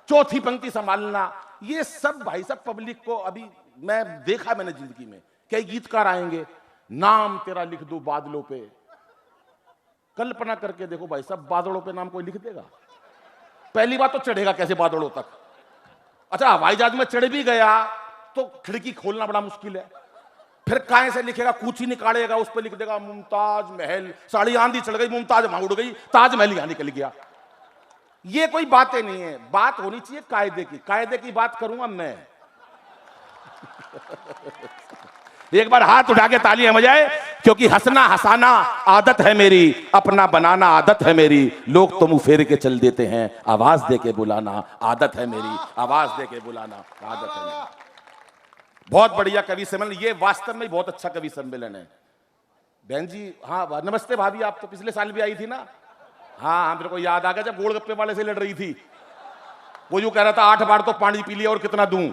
चौथी पंक्ति संभालना, ये सब भाई साहब पब्लिक को अभी मैं देखा, मैंने जिंदगी में कई गीतकार आएंगे, नाम तेरा लिख दूं बादलों पे। कल्पना करके देखो भाई साहब, बादलों पे नाम कोई लिख देगा? पहली बात तो चढ़ेगा कैसे बादलों तक? अच्छा हवाई जहाज में चढ़ भी गया तो खिड़की खोलना बड़ा मुश्किल है, फिर काहे से लिखेगा? कूची निकालेगा, उस पर लिख देगा मुमताज महल। साड़ी आंधी चढ़ गई, मुमताज वहां उड़ गई, ताजमहल यहां निकल गया। ये कोई बातें नहीं है, बात होनी चाहिए कायदे की। कायदे की बात करूंगा मैं। एक बार हाथ उठा के तालियां बजाए, क्योंकि हंसना हंसाना आदत है मेरी, अपना बनाना आदत है मेरी। लोग तो मुंह फेर के चल देते हैं, आवाज दे के बुलाना आदत है मेरी, आवाज दे के बुलाना आदत है मेरी। बहुत बढ़िया कवि सम्मेलन, ये वास्तव में बहुत अच्छा कवि सम्मेलन है। बहन जी हाँ नमस्ते भाभी, आप तो पिछले साल भी आई थी ना? हाँ मेरे को याद आ गया, जब गोलगप्पे वाले से लड़ रही थी। वो यूं कह रहा था 8 बार तो पानी पी लिया और कितना दूं,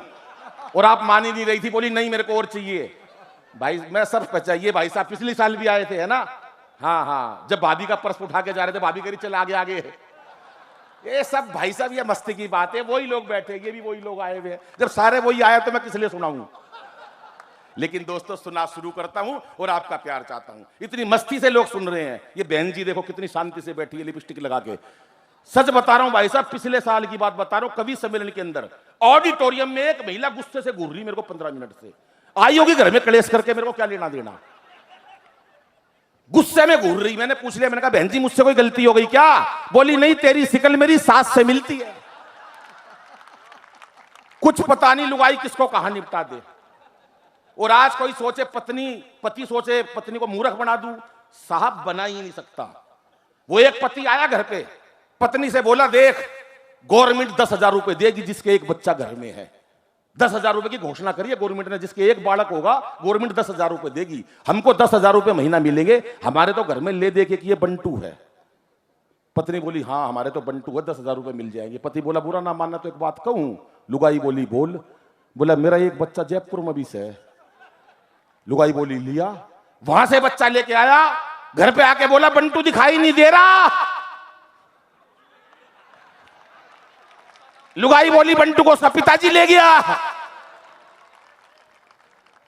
और आप मान ही नहीं रही थी, बोली नहीं मेरे को और चाहिए। भाई मैं सब पहचाइए भाई साहब, पिछले साल भी आए थे है ना? हाँ हाँ, जब भाभी का पर्स उठा के जा रहे थे, भाभी कह रही चल आगे आगे। ये सब भाई साहब ये मस्ती की बात है, वही लोग बैठे, ये भी वही लोग आए हुए हैं। जब सारे वही आए तो मैं किस लिए सुनाऊं? लेकिन दोस्तों सुना शुरू करता हूं और आपका प्यार चाहता हूं। इतनी मस्ती से लोग सुन रहे हैं। ये बहन जी देखो कितनी शांति से बैठी है, लिपस्टिक लगा के। सच बता रहा हूं भाई साहब, पिछले साल की बात बता रहा हूं, कवि सम्मेलन के अंदर ऑडिटोरियम में एक महिला गुस्से से घूर रही मेरे को 15 मिनट से। आई होगी घर में कलेश करके, मेरे को क्या लेना देना? गुस्से में घूर रही। मैंने पूछ लिया, मैंने कहा बहन जी मुझसे कोई गलती हो गई क्या? बोली नहीं, तेरी शिकल मेरी सास से मिलती है। कुछ पता नहीं लुगाई किसको कहां निपटा दे। और आज कोई सोचे पति सोचे पत्नी को मूर्ख बना दूं, साहब बना ही नहीं सकता। वो एक पति आया घर पे, पत्नी से बोला देख गवर्नमेंट 10,000 रुपए देगी जिसके एक बच्चा घर में है। 10,000 रुपए की घोषणा करी है गवर्नमेंट ने, जिसके एक बालक होगा गवर्नमेंट 10,000 रुपए देगी। हमको 10,000 रुपए महीना मिलेंगे, हमारे तो घर में ले दे के कि ये बंटू है। पत्नी बोली हाँ हमारे तो बंटू है, 10,000 रुपए मिल जाएंगे। पति बोला बुरा ना मानना तो एक बात कहूं। लुगाई बोली बोल। बोला मेरा एक बच्चा जयपुर में भी से है। लुगाई बोली लिया, वहां से बच्चा लेके आया, घर पे आके बोला बंटू दिखाई नहीं दे रहा। लुगाई बोली बंटू को उसका पिताजी ले गया।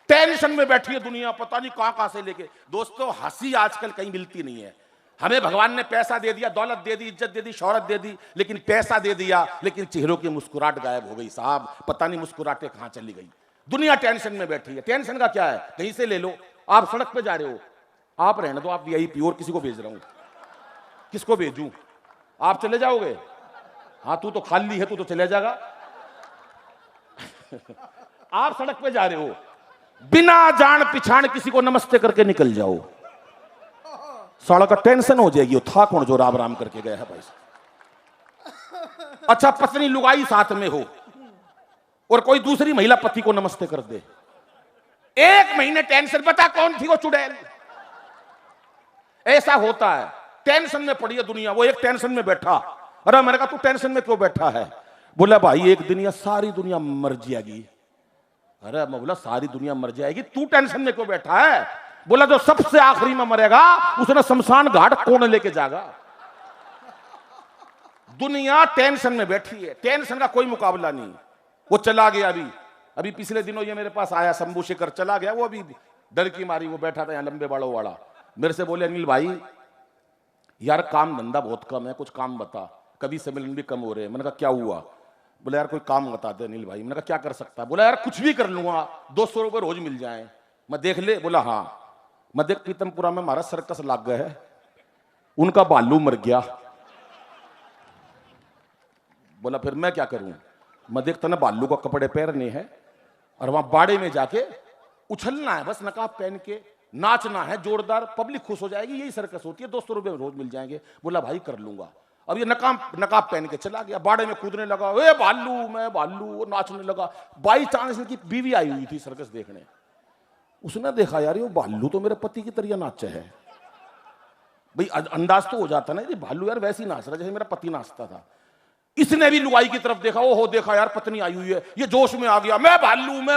टेंशन में बैठी है दुनिया, पता नहीं कहां से लेके। दोस्तों हंसी आजकल कहीं मिलती नहीं है। हमें भगवान ने पैसा दे दिया, दौलत दे दी, इज्जत दे दी, शौहरत दे दी, लेकिन पैसा दे दिया, लेकिन चेहरों की मुस्कुराहट गायब हो गई साहब। पता नहीं मुस्कुराहटें कहां चली गई। दुनिया टेंशन में बैठी है। टेंशन का क्या है? कहीं से ले लो। आप सड़क पे जा रहे हो, आप रहने दो, आप वीआईपी, और किसी को भेज रहा हूं। किसको भेजूं? आप चले जाओगे? हाँ तू तो खाली है, तू तो चले जाएगा। आप सड़क पे जा रहे हो, बिना जान पिछाण किसी को नमस्ते करके निकल जाओ, सड़क का टेंशन हो जाएगी। था कौन जो राम राम करके गया है भाई? अच्छा पत्नी लुगाई साथ में हो और कोई दूसरी महिला पति को नमस्ते कर दे, 1 महीने टेंशन। बता कौन थी वो चुड़ैल? ऐसा होता है, टेंशन में पड़ी है दुनिया। वो एक टेंशन में बैठा। अरे मैंने कहा तू टेंशन में क्यों बैठा है? बोला भाई एक दिन यह सारी दुनिया मर जाएगी, अरे मैं बोला सारी दुनिया मर जाएगी, तू टेंशन में क्यों बैठा है? बोला जो सबसे आखिरी में मरेगा उसने शमशान घाट कौन लेके जाएगा? दुनिया टेंशन में बैठी है, टेंशन का कोई मुकाबला नहीं। वो चला गया अभी पिछले दिनों ये मेरे पास आया, शंभू शेखर चला गया, वो अभी डर की मारी वो बैठा था यहाँ लंबे बालों वाला, मेरे से बोले अनिल भाई यार काम धंधा बहुत कम है, कुछ काम बता, कभी सम्मेलन भी कम हो रहे हैं। मैंने कहा क्या हुआ? बोले यार कोई काम बता दे अनिल भाई। मैंने कहा क्या कर सकता है? बोला यार कुछ भी कर लूंगा, 200 रुपये रोज मिल जाए। मैं देख ले? बोला हाँ। मैं देख पीतमपुरा में हमारा सर्कस लाग गया है, उनका भालू मर गया। बोला फिर मैं क्या करूं? मैं देखता ना भालू को कपड़े पहनने हैं और वहां बाड़े में जाके उछलना है, बस नकाब पहन के नाचना है जोरदार, पब्लिक खुश हो जाएगी, यही सर्कस होती है, 200 रुपये रोज मिल जाएंगे। बोला भाई कर लूंगा। अब ये नकाब पहन के चला गया, बाड़े में कूदने लगा, ए भालू मैं भालू, नाचने लगा। बाई चांस की बीवी आई हुई थी सर्कस देखने, उसने देखा यार ये भालू तो मेरे पति की तरह नाचे है। भाई अंदाज तो हो जाता ना, ये भालू यार वैसे ही नाच रहा जैसे मेरा पति नाचता था। इसने भी लुगाई की तरफ देखा, ओहो देखा यार पत्नी आई हुई है, ये जोश में आ गया, मैं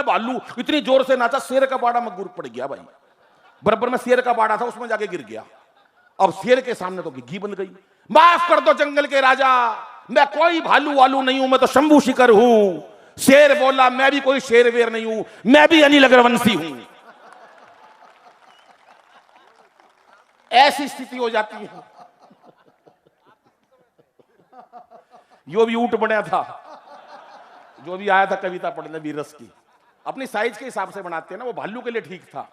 भालू, इतनी जोर से नाचा शेर का बाड़ा में गिर पड़ गया। भाई बराबर में शेर का बाड़ा था, उसमें जाके गिर गया। अब शेर के सामने तो घी बन गई। माफ कर दो जंगल के राजा, मैं कोई भालू वालू नहीं हूं, मैं तो शंभू शिखर हूं। शेर बोला मैं भी कोई शेर वेर नहीं हूं, मैं भी अनिल अग्रवंशी हूं। ऐसी स्थिति हो जाती है। यो भी ऊंट बना था, जो भी आया था कविता पढ़ने वीरस की, अपनी साइज के हिसाब से बनाते हैं ना, वो भालू के लिए ठीक था।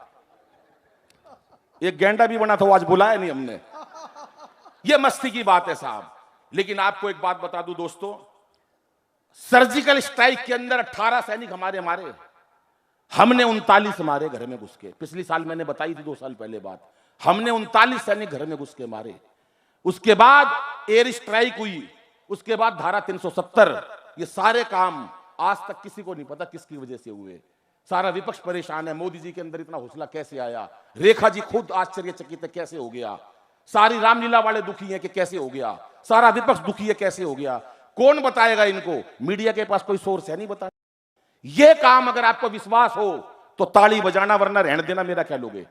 एक गेंडा भी बना था, वो आज बुलाया नहीं हमने। ये मस्ती की बात है साहब। लेकिन आपको एक बात बता दूं दोस्तों, सर्जिकल स्ट्राइक के अंदर 18 सैनिक हमारे मारे, हमने 39 मारे घर में घुस के। पिछली साल मैंने बताई थी, 2 साल पहले बात, हमने 39 सैनिक घर में घुस के मारे। उसके बाद एयर स्ट्राइक हुई, उसके बाद धारा 370, ये सारे काम आज तक किसी को नहीं पता किसकी वजह से हुए। सारा विपक्ष परेशान है, मोदी जी के अंदर इतना हौसला कैसे आया? रेखा जी खुद आश्चर्यचकित है कैसे हो गया? सारी रामलीला वाले दुखी हैं कि कैसे हो गया? सारा विपक्ष दुखी है कैसे हो गया? कौन बताएगा इनको? मीडिया के पास कोई सोर्स है नहीं बता। ये काम अगर आपको विश्वास हो तो ताली बजाना, वरना रहने देना। मेरा क्या लोगे?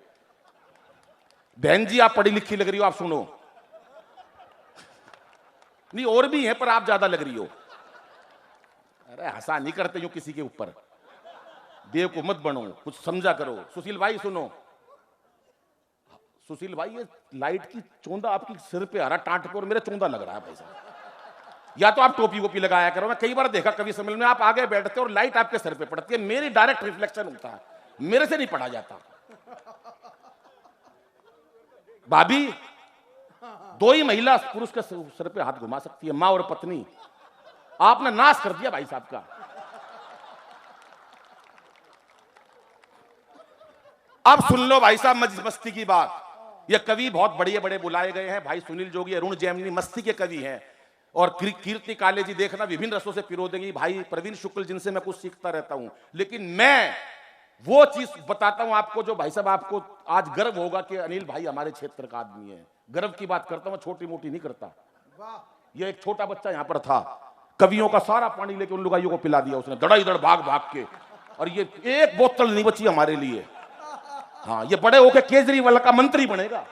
बहन जी आप पढ़ी लिखी लग रही हो, आप सुनो। नहीं और भी है पर आप ज्यादा लग रही हो। अरे हंसा नहीं करते यूं किसी के ऊपर, देव को मत बनो, कुछ समझा करो। सुशील भाई सुनो, सुशील भाई ये लाइट की चोंदा आपकी सिर पे आ रहा, टांट पे, और मेरे चोंदा लग रहा है भाई साहब। या तो आप टोपी वोपी लगाया करो। मैं कई बार देखा कवि सम्मेलन में आप आगे बैठते और लाइट आपके सर पे पड़ती है, मेरी डायरेक्ट रिफ्लेक्शन होता है, मेरे से नहीं पढ़ा जाता। भाभी 2 ही महिला पुरुष के सर पे हाथ घुमा सकती है, मां और पत्नी। आपने नाश कर दिया भाई साहब का। अब सुन लो भाई साहब मस्ती की बात। ये कवि बहुत बड़े बड़े बुलाए गए हैं, भाई सुनील जोगी, अरुण जैमिनी मस्ती के कवि हैं। और कीर्ति काले जी देखना विभिन्न रसों से पिरो देंगी, भाई प्रवीण शुक्ल जिनसे मैं कुछ सीखता रहता हूं। लेकिन मैं वो चीज बताता हूं आपको जो भाई साहब आपको आज गर्व होगा कि अनिल भाई हमारे क्षेत्र का आदमी है। गर्व की बात करता हूं, छोटी मोटी नहीं करता। ये एक छोटा बच्चा यहां पर था, कवियों का सारा पानी लेके उन लुगाइयों को पिला दिया उसने, दड़ाई भाग भाग के, और ये एक बोतल नहीं बची हमारे लिए। हाँ ये बड़े होके केजरीवाल का मंत्री बनेगा,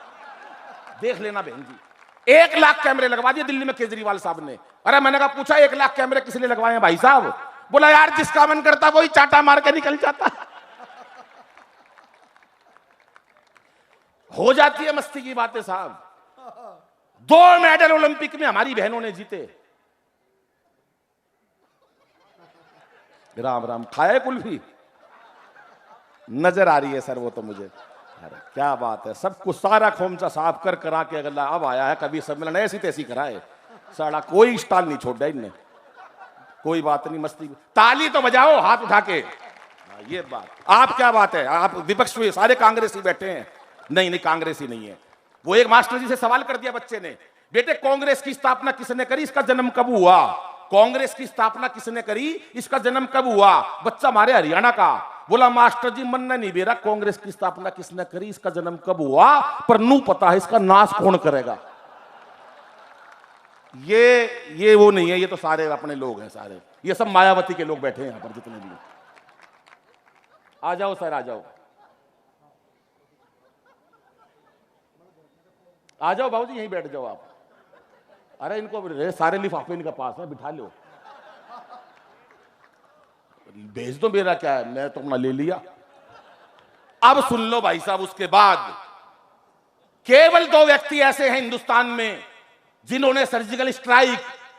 देख लेना बहन जी। 1 लाख कैमरे लगवा दिए दिल्ली में केजरीवाल साहब ने। अरे मैंने कहा पूछा 1 लाख कैमरे किस लिए लगवाए हैं भाई साहब? बोला यार जिसका मन करता वही चाटा मार के निकल जाता। हो जाती है मस्ती की बातें साहब। 2 मेडल ओलंपिक में हमारी बहनों ने जीते। राम राम खाए कुल्फी नजर आ रही है सर वो तो मुझे। अरे क्या बात है, सब कुछ सारा खोमचा साफ कर करा के अगला अब आया है कभी सम्मेलन, ऐसी तैसी कराए साड़ा, कोई स्टाल नहीं छोड़ा इनने। कोई बात नहीं, मस्ती ताली तो बजाओ हाथ उठा के। ये बात आप क्या बात है, आप विपक्ष में सारे कांग्रेसी बैठे हैं। नहीं कांग्रेसी नहीं है। वो एक मास्टर जी से सवाल कर दिया बच्चे ने, बेटे कांग्रेस की स्थापना किसने करी, इसका जन्म कब हुआ? कांग्रेस की स्थापना किसने करी, इसका जन्म कब हुआ? बच्चा हमारे हरियाणा का। बोला मास्टर जी मन नहीं बेरा, कांग्रेस की स्थापना किसने करी, इसका जन्म कब हुआ, पर नू पता है इसका नाश कौन करेगा। ये वो नहीं है, ये तो सारे अपने लोग हैं सारे, ये सब मायावती के लोग बैठे हैं यहां पर जितने भी।
आ जाओ सर, आ जाओ, आ जाओ बाबूजी, यहीं बैठ जाओ आप। अरे इनको सारे लिफाफे इनके पास है, बिठा लो, भेज दो, मेरा क्या है, मैं तो अपना ले लिया। अब सुन लो भाई साहब, उसके बाद केवल 2 व्यक्ति ऐसे हैं हिंदुस्तान में जिन्होंने सर्जिकल स्ट्राइक,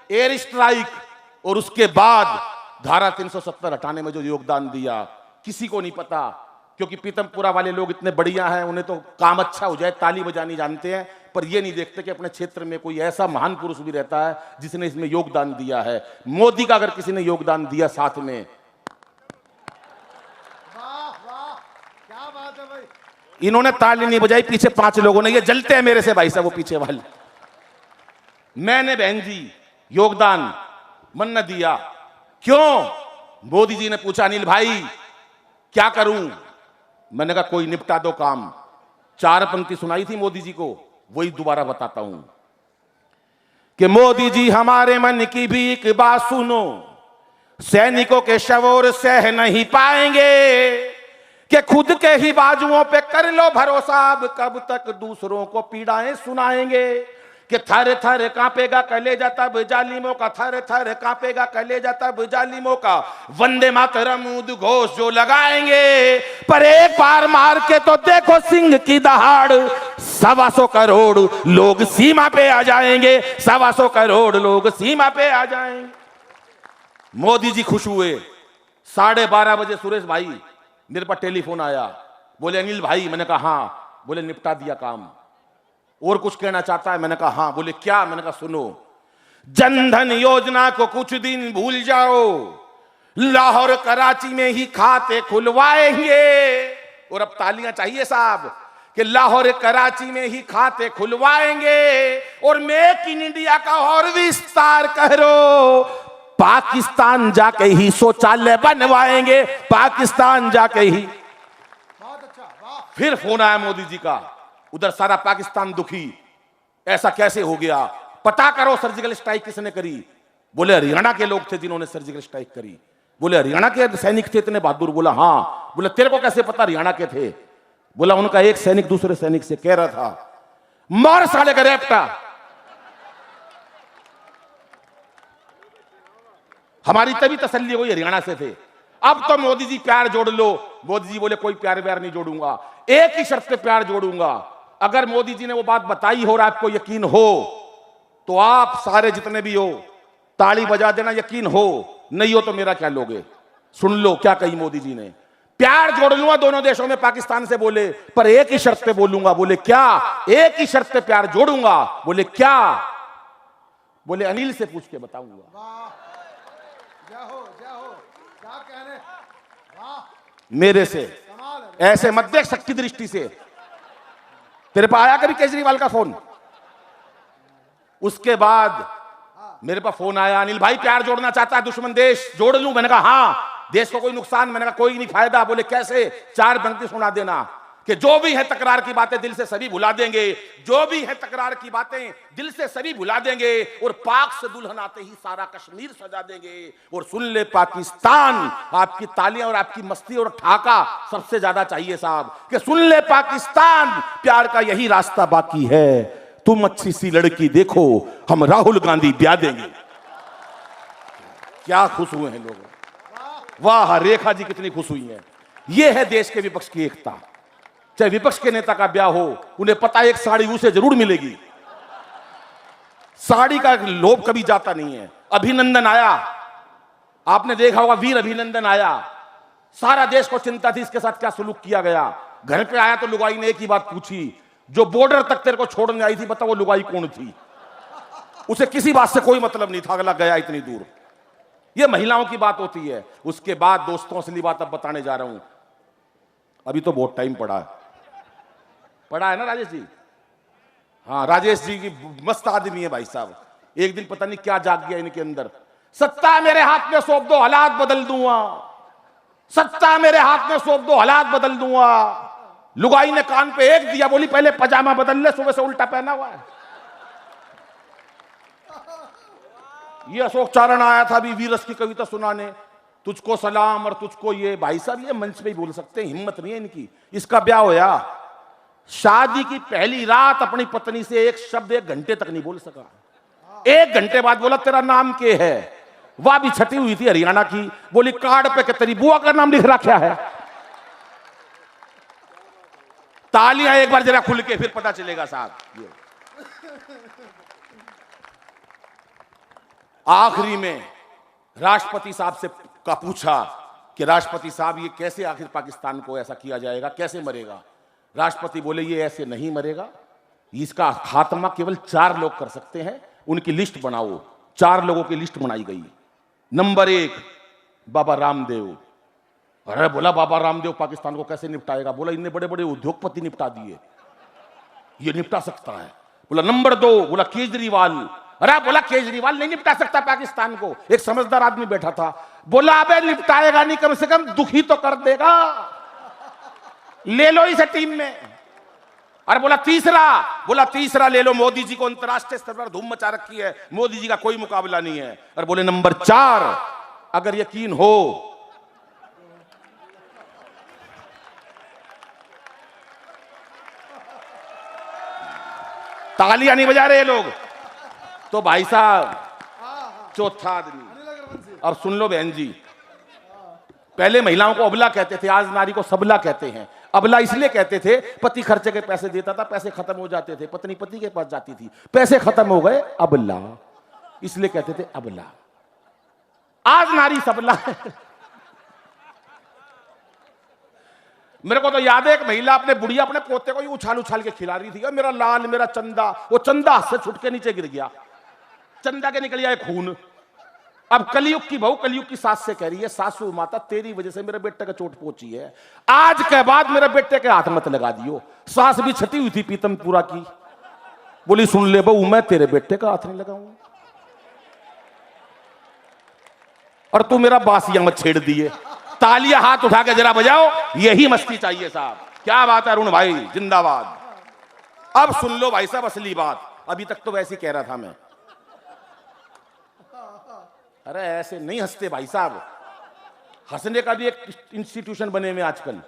एयर स्ट्राइक और उसके बाद धारा 370 हटाने में जो योगदान दिया, किसी को नहीं पता, क्योंकि पीतमपुरा वाले लोग इतने बढ़िया हैं, उन्हें तो काम अच्छा हो जाए ताली बजानी जानते हैं, पर ये नहीं देखते कि अपने क्षेत्र में कोई ऐसा महान पुरुष भी रहता है जिसने इसमें योगदान दिया है। मोदी का अगर किसी ने योगदान दिया साथ में,
क्या बात है भाई।
इन्होंने ताली नहीं बजाई, पीछे 5 लोगों ने, ये जलते हैं मेरे से भाई साहब, वो पीछे वाले। मैंने बहन जी योगदान मन न दिया, क्यों? मोदी जी ने पूछा, अनिल भाई क्या करूं? मैंने कहा कोई निपटा दो काम। 4 पंक्ति सुनाई थी मोदी जी को, वही दोबारा बताता हूं कि मोदी जी हमारे मन की भी एक बात सुनो, सैनिकों के शवोर सह नहीं पाएंगे कि खुद के ही बाजुओं पे कर लो भरोसा, अब कब तक दूसरों को पीड़ाएं सुनाएंगे कि थर थर कांपेगा कलेजा तब जालिमों का, थर थर कांपेगा कलेजा तब जालिमों का, वंदे मातरम उद्घोष जो लगाएंगे, पर एक बार मार के तो देखो सिंह की दहाड़, 125 करोड़ लोग सीमा पे आ जाएंगे, 125 करोड़ लोग सीमा पे आ जाएंगे। मोदी जी खुश हुए। 12:30 बजे सुरेश भाई मेरे पास टेलीफोन आया, बोले अनिल भाई, मैंने कहा हाँ, बोले निपटा दिया काम, और कुछ कहना चाहता है? मैंने कहा हाँ। बोले क्या? मैंने कहा सुनो, जनधन योजना को कुछ दिन भूल जाओ, लाहौर कराची में ही खाते खुलवाएंगे, और अब तालियां चाहिए साहब, कि लाहौर कराची में ही खाते खुलवाएंगे, और मेक इन इंडिया का और विस्तार करो, पाकिस्तान जाके ही शौचालय बनवाएंगे, पाकिस्तान जाके ही।
बहुत अच्छा, वाह।
फिर फोन आया मोदी जी का, उधर सारा पाकिस्तान दुखी, ऐसा कैसे हो गया, पता करो सर्जिकल स्ट्राइक किसने करी। बोले हरियाणा के लोग थे जिन्होंने सर्जिकल स्ट्राइक करी। बोले हरियाणा के सैनिक थे इतने बहादुर? बोला हाँ। बोले तेरे को कैसे पता हरियाणा के थे? बोला उनका एक सैनिक दूसरे सैनिक से कह रहा था, मार साले का रेपटा। हमारी तभी तसल्ली हुई हरियाणा से थे। अब तो मोदी जी प्यार जोड़ लो। मोदी जी बोले कोई प्यार व्यार नहीं जोड़ूंगा, एक ही शर्त पे प्यार जोड़ूंगा, अगर मोदी जी ने वो बात बताई हो और आपको यकीन हो तो आप सारे जितने भी हो ताली बजा देना, यकीन हो, नहीं हो तो मेरा क्या लोगे। सुन लो क्या कही मोदी जी ने, प्यार जोड़ लूंगा दोनों देशों में पाकिस्तान से, बोले पर एक ही शर्त पे बोलूंगा। बोले क्या? एक ही शर्त पे प्यार जोड़ूंगा। बोले क्या? बोले अनिल से पूछ के बताऊंगा।
क्या कह रहे? वाह,
मेरे से ऐसे मत देख शक की दृष्टि से। तेरे पास आया कभी केजरीवाल का फोन? उसके बाद मेरे पास फोन आया, अनिल भाई प्यार जोड़ना चाहता है दुश्मन देश, जोड़ लूं? मैंने कहा हाँ। देश को कोई नुकसान? मैंने कहा कोई नहीं फायदा। बोले कैसे? 4 पंक्ति सुना देना कि जो भी है तकरार की बातें दिल से सभी भुला देंगे, जो भी है तकरार की बातें दिल से सभी भुला देंगे, और पाक से दुल्हन आते ही सारा कश्मीर सजा देंगे। और सुन ले पाकिस्तान, आपकी तालियां और आपकी मस्ती और ठाका सबसे ज्यादा चाहिए साहब, कि सुन ले पाकिस्तान, प्यार का यही रास्ता बाकी है, तुम अच्छी सी लड़की देखो, हम राहुल गांधी ब्याह देंगे। क्या खुश हुए हैं लोग, वाह। रेखा जी कितनी खुश हुई हैं। यह है देश के विपक्ष की एकता। चाहे विपक्ष के नेता का ब्याह हो, उन्हें पता एक साड़ी उसे जरूर मिलेगी, साड़ी का लोभ कभी जाता नहीं है। अभिनंदन आया, आपने देखा होगा, वीर अभिनंदन आया, सारा देश को चिंता थी इसके साथ क्या सुलूक किया गया। घर पे आया तो लुगाई ने एक ही बात पूछी, जो बॉर्डर तक तेरे को छोड़ने आई थी बता वो लुगाई कौन थी? उसे किसी बात से कोई मतलब नहीं था, अगला गया इतनी दूर। ये महिलाओं की बात होती है। उसके बाद दोस्तों असली बात अब बताने जा रहा हूं, अभी तो बहुत टाइम पड़ा है ना राजेश जी? हाँ, राजेश जी की मस्त आदमी है भाई साहब। एक दिन पता नहीं क्या जाग गया इनके अंदर, सत्ता मेरे हाथ में सौंप दो हालात बदल दूंगा, सत्ता मेरे हाथ में सौंप दो हालात बदल दूंगा। लुगाई ने कान पे एक दिया, बोली पहले पजामा बदल ले, सुबह से उल्टा पहना हुआ है। ये अशोक चारण आया था अभी वीरस की कविता सुनाने,
तुझको सलाम और तुझको ये। भाई साहब ये मंच पे ही बोल सकते हैं, हिम्मत नहीं है इनकी। इसका ब्याह होया, शादी की पहली रात अपनी पत्नी से एक शब्द 1 घंटे तक नहीं बोल सका। 1 घंटे बाद बोला तेरा नाम क्या है। वह भी छठी हुई थी हरियाणा की, बोली कार्ड पे कि तेरी बुआ का नाम लिख रखा है। तालियां एक बार जरा खुल के, फिर पता चलेगा साहब। आखिरी में राष्ट्रपति साहब से का पूछा कि राष्ट्रपति साहब ये कैसे आखिर पाकिस्तान को ऐसा किया जाएगा, कैसे मरेगा। राष्ट्रपति बोले ये ऐसे नहीं मरेगा, इसका खात्मा केवल 4 लोग कर सकते हैं, उनकी लिस्ट बनाओ। 4 लोगों की लिस्ट बनाई गई। नंबर 1 बाबा रामदेव। अरे बोला बाबा रामदेव पाकिस्तान को कैसे निपटाएगा। बोला इनने बड़े बड़े उद्योगपति निपटा दिए, ये निपटा सकता है। बोला नंबर 2 बोला केजरीवाल। अरे बोला केजरीवाल नहीं निपटा सकता पाकिस्तान को। एक समझदार आदमी बैठा था, बोला अबे निपटाएगा नहीं, कम से कम दुखी तो कर देगा, ले लो इसे टीम में। अरे बोला तीसरा ले लो, मोदी जी को अंतरराष्ट्रीय स्तर पर धूम मचा रखी है, मोदी जी का कोई मुकाबला नहीं है। और बोले नंबर 4 अगर यकीन हो तालियां नहीं बजा रहे ये लोग तो भाई साहब चौथा आदमी। और सुन लो बहन जी, पहले महिलाओं को अबला कहते थे, आज नारी को सबला कहते हैं। अबला इसलिए कहते थे पति खर्चे के पैसे देता था, पैसे खत्म हो जाते थे, पत्नी पति के पास जाती थी, पैसे खत्म हो गए, अबला, इसलिए कहते थे अबला। आज नारी सबला है। मेरे को तो याद है एक महिला अपने बुढ़िया अपने पोते को ही उछाल उछाल के खिला रही थी, मेरा लाल मेरा चंदा। वो चंदा हाथ से छुट के नीचे गिर गया, चंदा के निकल गया खून। अब कलयुग की बहू कलयुग की सास से कह रही है, सासू माता तेरी वजह से मेरे बेटे का चोट पहुंची है, आज के बाद मेरे बेटे के हाथ मत लगा दियो। सास भी छटी हुई थी पीतमपुरा की, बोली सुन ले बहू मैं तेरे बेटे का हाथ नहीं लगाऊंगा और तू मेरा बासिया मत छेड़ दिए। तालियां हाथ उठा के जरा बजाओ, यही मस्ती चाहिए साहब। क्या बात है अरुण भाई, जिंदाबाद। अब सुन लो भाई साहब असली बात, अभी तक तो वैसे ही कह रहा था मैं। अरे ऐसे नहीं हंसते भाई साहब, हंसने का भी एक इंस्टीट्यूशन बने में आजकल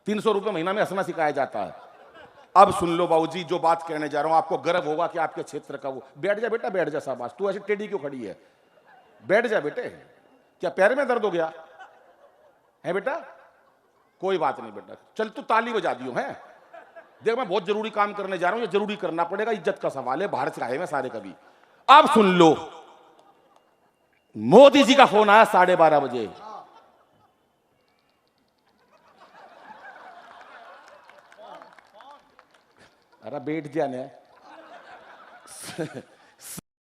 300 रुपए महीना में हंसना सिखाया जाता है। अब सुन लो बाबूजी, जो बात कहने जा रहा हूं आपको गर्व होगा कि आपके क्षेत्र का वो। बैठ जा बेटा, बैठ जा शाबाश। तू ऐसे टेढ़ी क्यों खड़ी है, बैठ जा बेटे। क्या पैर में दर्द हो गया है बेटा? कोई बात नहीं बेटा, चल तू ताली बजा दियो है। देख मैं बहुत जरूरी काम करने जा रहा हूं, ये जरूरी करना पड़ेगा, इज्जत का सवाल है, भारत से आए हैं सारे कभी। अब सुन लो, मोदी जी का फोन आया 12:30 बजे। अरे बैठ जाने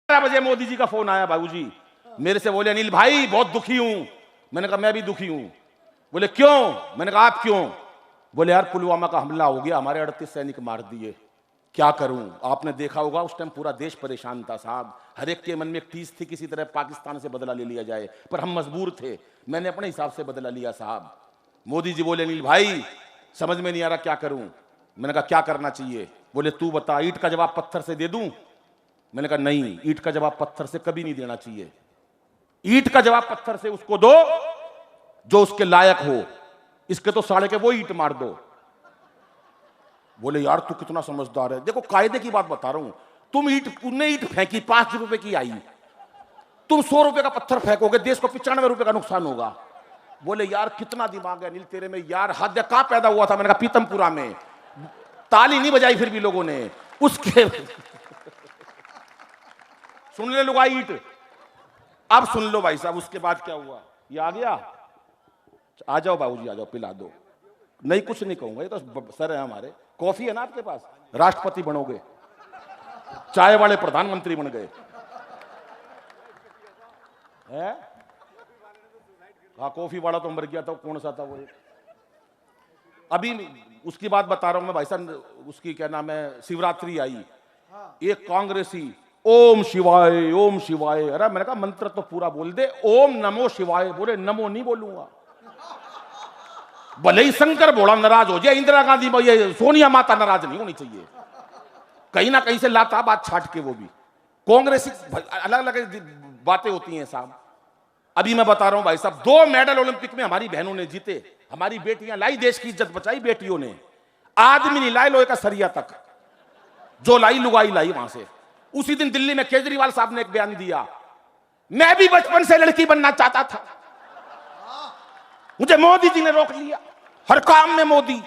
12 बजे मोदी जी का फोन आया बाबूजी, मेरे से बोले अनिल भाई बहुत दुखी हूं। मैंने कहा मैं भी दुखी हूं। बोले क्यों? मैंने कहा आप क्यों? बोले यार पुलवामा का हमला हो गया, हमारे 38 सैनिक मार दिए, क्या करूं? आपने देखा होगा उस टाइम पूरा देश परेशान था साहब, हर एक के मन में एक टीस थी किसी तरह पाकिस्तान से बदला ले लिया जाए, पर हम मजबूर थे, मैंने अपने हिसाब से बदला लिया साहब। मोदी जी बोले अनिल भाई समझ में नहीं आ रहा क्या करूं। मैंने कहा क्या करना चाहिए? बोले तू बता, ईंट का जवाब पत्थर से दे दूं? मैंने कहा नहीं, ईंट का जवाब पत्थर से कभी नहीं देना चाहिए। ईंट का जवाब पत्थर से उसको दो जो उसके लायक हो, इसके तो साढ़े के वो ईंट मार दो। बोले यार तू कितना समझदार है। देखो कायदे की बात बता रहा हूं, तुमने ईंट फेंकी 5 रुपए की आई, तुम 100 रुपए का पत्थर फेंकोगे, देश को 95 रुपए का नुकसान होगा। बोले यार कितना दिमाग है अनिल तेरे में यार, हद कहां पैदा हुआ था? मैंने कहा पीतमपुरा में। ताली नहीं बजाई फिर भी लोगों ने उसके। सुन ले लोग ईंट। अब सुन लो भाई साहब उसके बाद क्या हुआ। ये आ गया, आ जाओ बाबूजी आ जाओ, पिला दो। नहीं कुछ नहीं कहूंगा, ये तो सर है हमारे। कॉफी है ना आपके पास? राष्ट्रपति बनोगे, चाय वाले प्रधानमंत्री बन गए हैं। हाँ कॉफी वाला तो मर गया था, कौन सा था वो? अभी उसकी बात बता रहा हूं मैं भाई साहब, उसकी क्या नाम है, शिवरात्रि आई, एक कांग्रेसी ओम शिवाय ओम शिवाय। अरे मैंने कहा मंत्र तो पूरा बोल दे, ओम नमो शिवाय। बोले नमो नहीं बोलूंगा। भले ही शंकर भोला नाराज हो जाए, इंदिरा गांधी ये सोनिया माता नाराज नहीं होनी चाहिए। कहीं ना कहीं से लाता बात छाट के, वो भी कांग्रेसी अलग अलग बातें होती हैं साहब। अभी मैं बता रहा हूं भाई साहब, 2 मेडल ओलंपिक में हमारी बहनों ने जीते, हमारी बेटियां लाई, देश की इज्जत बचाई बेटियों ने। आदमी नहीं लाए लोहे का सरिया तक, जो लाई लुगाई लाई वहां से। उसी दिन दिल्ली में केजरीवाल साहब ने एक बयान दिया, मैं भी बचपन से लड़की बनना चाहता था, मुझे मोदी जी ने रोक लिया। हर काम में मोदी।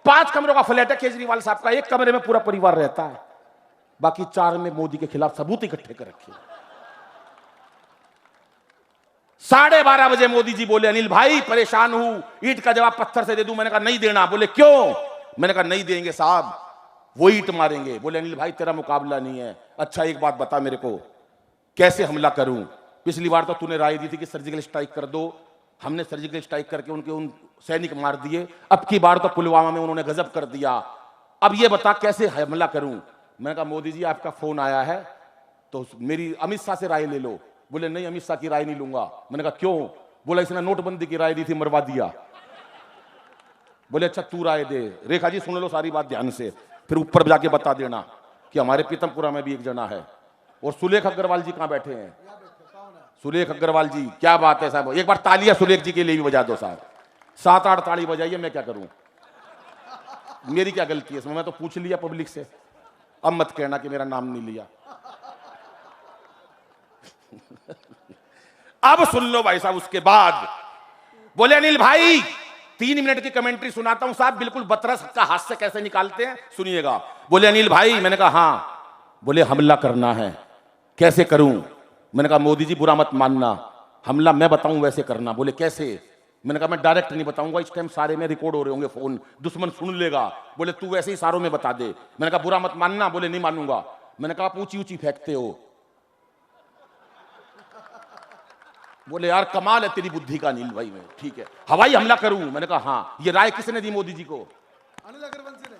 5 कमरों का फ्लैट है केजरीवाल साहब का, 1 कमरे में पूरा परिवार रहता है, बाकी 4 में मोदी के खिलाफ सबूत इकट्ठे कर रखे। 12:30 बजे मोदी जी बोले, अनिल भाई परेशान हूं, ईंट का जवाब पत्थर से दे दूं। मैंने कहा नहीं देना। बोले क्यों? मैंने कहा नहीं देंगे साहब, वो ईंट मारेंगे। बोले अनिल भाई तेरा मुकाबला नहीं है। अच्छा एक बात बता मेरे को, कैसे हमला करूं? पिछली बार तो तूने राय दी थी कि सर्जिकल स्ट्राइक कर दो, हमने सर्जिकल स्ट्राइक करके उनके उन सैनिक मार दिए। अब की बार तो पुलवामा में उन्होंने गजब कर दिया, अब ये बता कैसे हमला करूं? मैंने कहा मोदी जी आपका फोन आया है तो मेरी अमित शाह से राय ले लो। बोले नहीं अमित शाह की राय नहीं लूंगा। मैंने कहा क्यों? बोला इसने नोटबंदी की राय दी थी, मरवा दिया। बोले अच्छा तू राय दे। रेखा जी सुन लो सारी बात ध्यान से, फिर ऊपर जाके बता देना कि हमारे पीतमपुरा में भी एक जना है। और सुलेख अग्रवाल जी कहां बैठे हैं? सुलेख अग्रवाल जी, क्या बात है साहब, एक बार तालियां सुलेख जी के लिए भी बजा दो साहब। 7-8 ताली बजाइए, मैं क्या करूं, मेरी क्या गलती है इसमें? मैं तो पूछ लिया पब्लिक से, अब मत कहना कि मेरा नाम नहीं लिया। अब सुन लो भाई साहब, उसके बाद बोले अनिल भाई 3 मिनट की कमेंट्री सुनाता हूं साहब, बिल्कुल बतरस का हास्य कैसे निकालते हैं सुनिएगा। बोले अनिल भाई, मैंने कहा हां। बोले हमला करना है, कैसे करूं? मैंने कहा मोदी जी बुरा मत मानना, हमला मैं बताऊं वैसे करना। बोले कैसे? मैंने कहा मैं डायरेक्ट नहीं बताऊंगा, इस टाइम सारे में रिकॉर्ड हो रहे होंगे फोन, दुश्मन सुन लेगा। बोले तू वैसे ही इशारों में बता दे। मैंने कहा बुरा मत मानना। बोले नहीं मानूंगा। मैंने कहा आप ऊंची ऊंची फेंकते हो। बोले यार कमाल है तेरी बुद्धि का अनिल भाई। में ठीक है, हवाई हमला करूं? मैंने कहा हाँ। ये राय किसने दी मोदी जी को?
अनिल अग्रवंशी ने।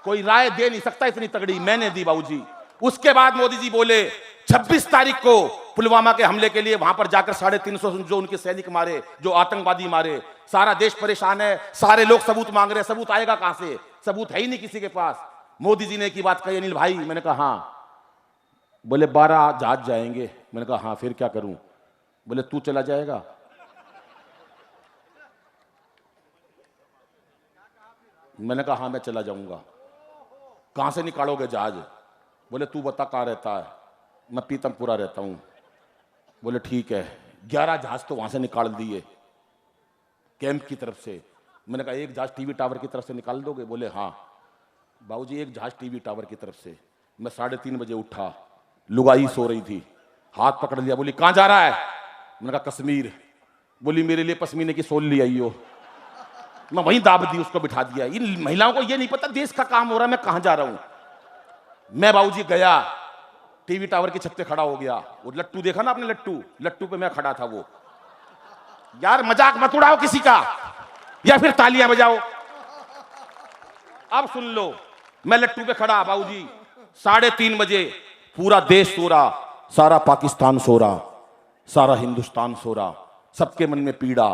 कोई राय दे नहीं सकता इतनी तगड़ी, मैंने दी बाबूजी। उसके बाद मोदी जी बोले 26 तारीख को पुलवामा के हमले के लिए वहां पर जाकर 350 जो उनके सैनिक मारे, जो आतंकवादी मारे, सारा देश परेशान है, सारे लोग सबूत मांग रहे हैं। सबूत आएगा कहां से? सबूत है ही नहीं किसी के पास। मोदी जी ने की बात कही अनिल भाई। मैंने कहा हाँ। बोले 12 जहाज जाएंगे। मैंने कहा हाँ, फिर क्या करूं? बोले तू चला जाएगा। मैंने कहा हाँ मैं चला जाऊंगा। कहां से निकालोगे जहाज? बोले तू बता कहां रहता है? मैं पीतमपुरा रहता हूं। बोले ठीक है। 11 जहाज तो वहां से निकाल दिए कैंप की तरफ से। मैंने कहा एक जहाज टीवी टावर की तरफ से निकाल दोगे? बोले हाँ। बाबूजी एक जहाज टीवी टावर की तरफ से। मैं 3:30 बजे उठा, लुगाई सो रही थी, हाथ पकड़ लिया, बोली कहां जा रहा है? मैंने कहा कश्मीर। बोली मेरे लिए पश्मीने की सोल ले आई हो। मैं वहीं दाब दी, उसको बिठा दिया। इन महिलाओं को ये नहीं पता देश का काम हो रहा है, मैं कहां जा रहा हूं। मैं बाबूजी गया, टीवी टावर की छत पे खड़ा हो गया। वो लट्टू देखा ना आपने, लट्टू पे मैं खड़ा था। वो यार मजाक मत उड़ाओ किसी का, या फिर तालियां बजाओ। अब सुन लो, मैं लट्टू पे खड़ा बाबूजी, 3:30 बजे पूरा देश सो रहा, सारा पाकिस्तान सो रहा, सारा हिंदुस्तान सो रहा, सबके मन में पीड़ा।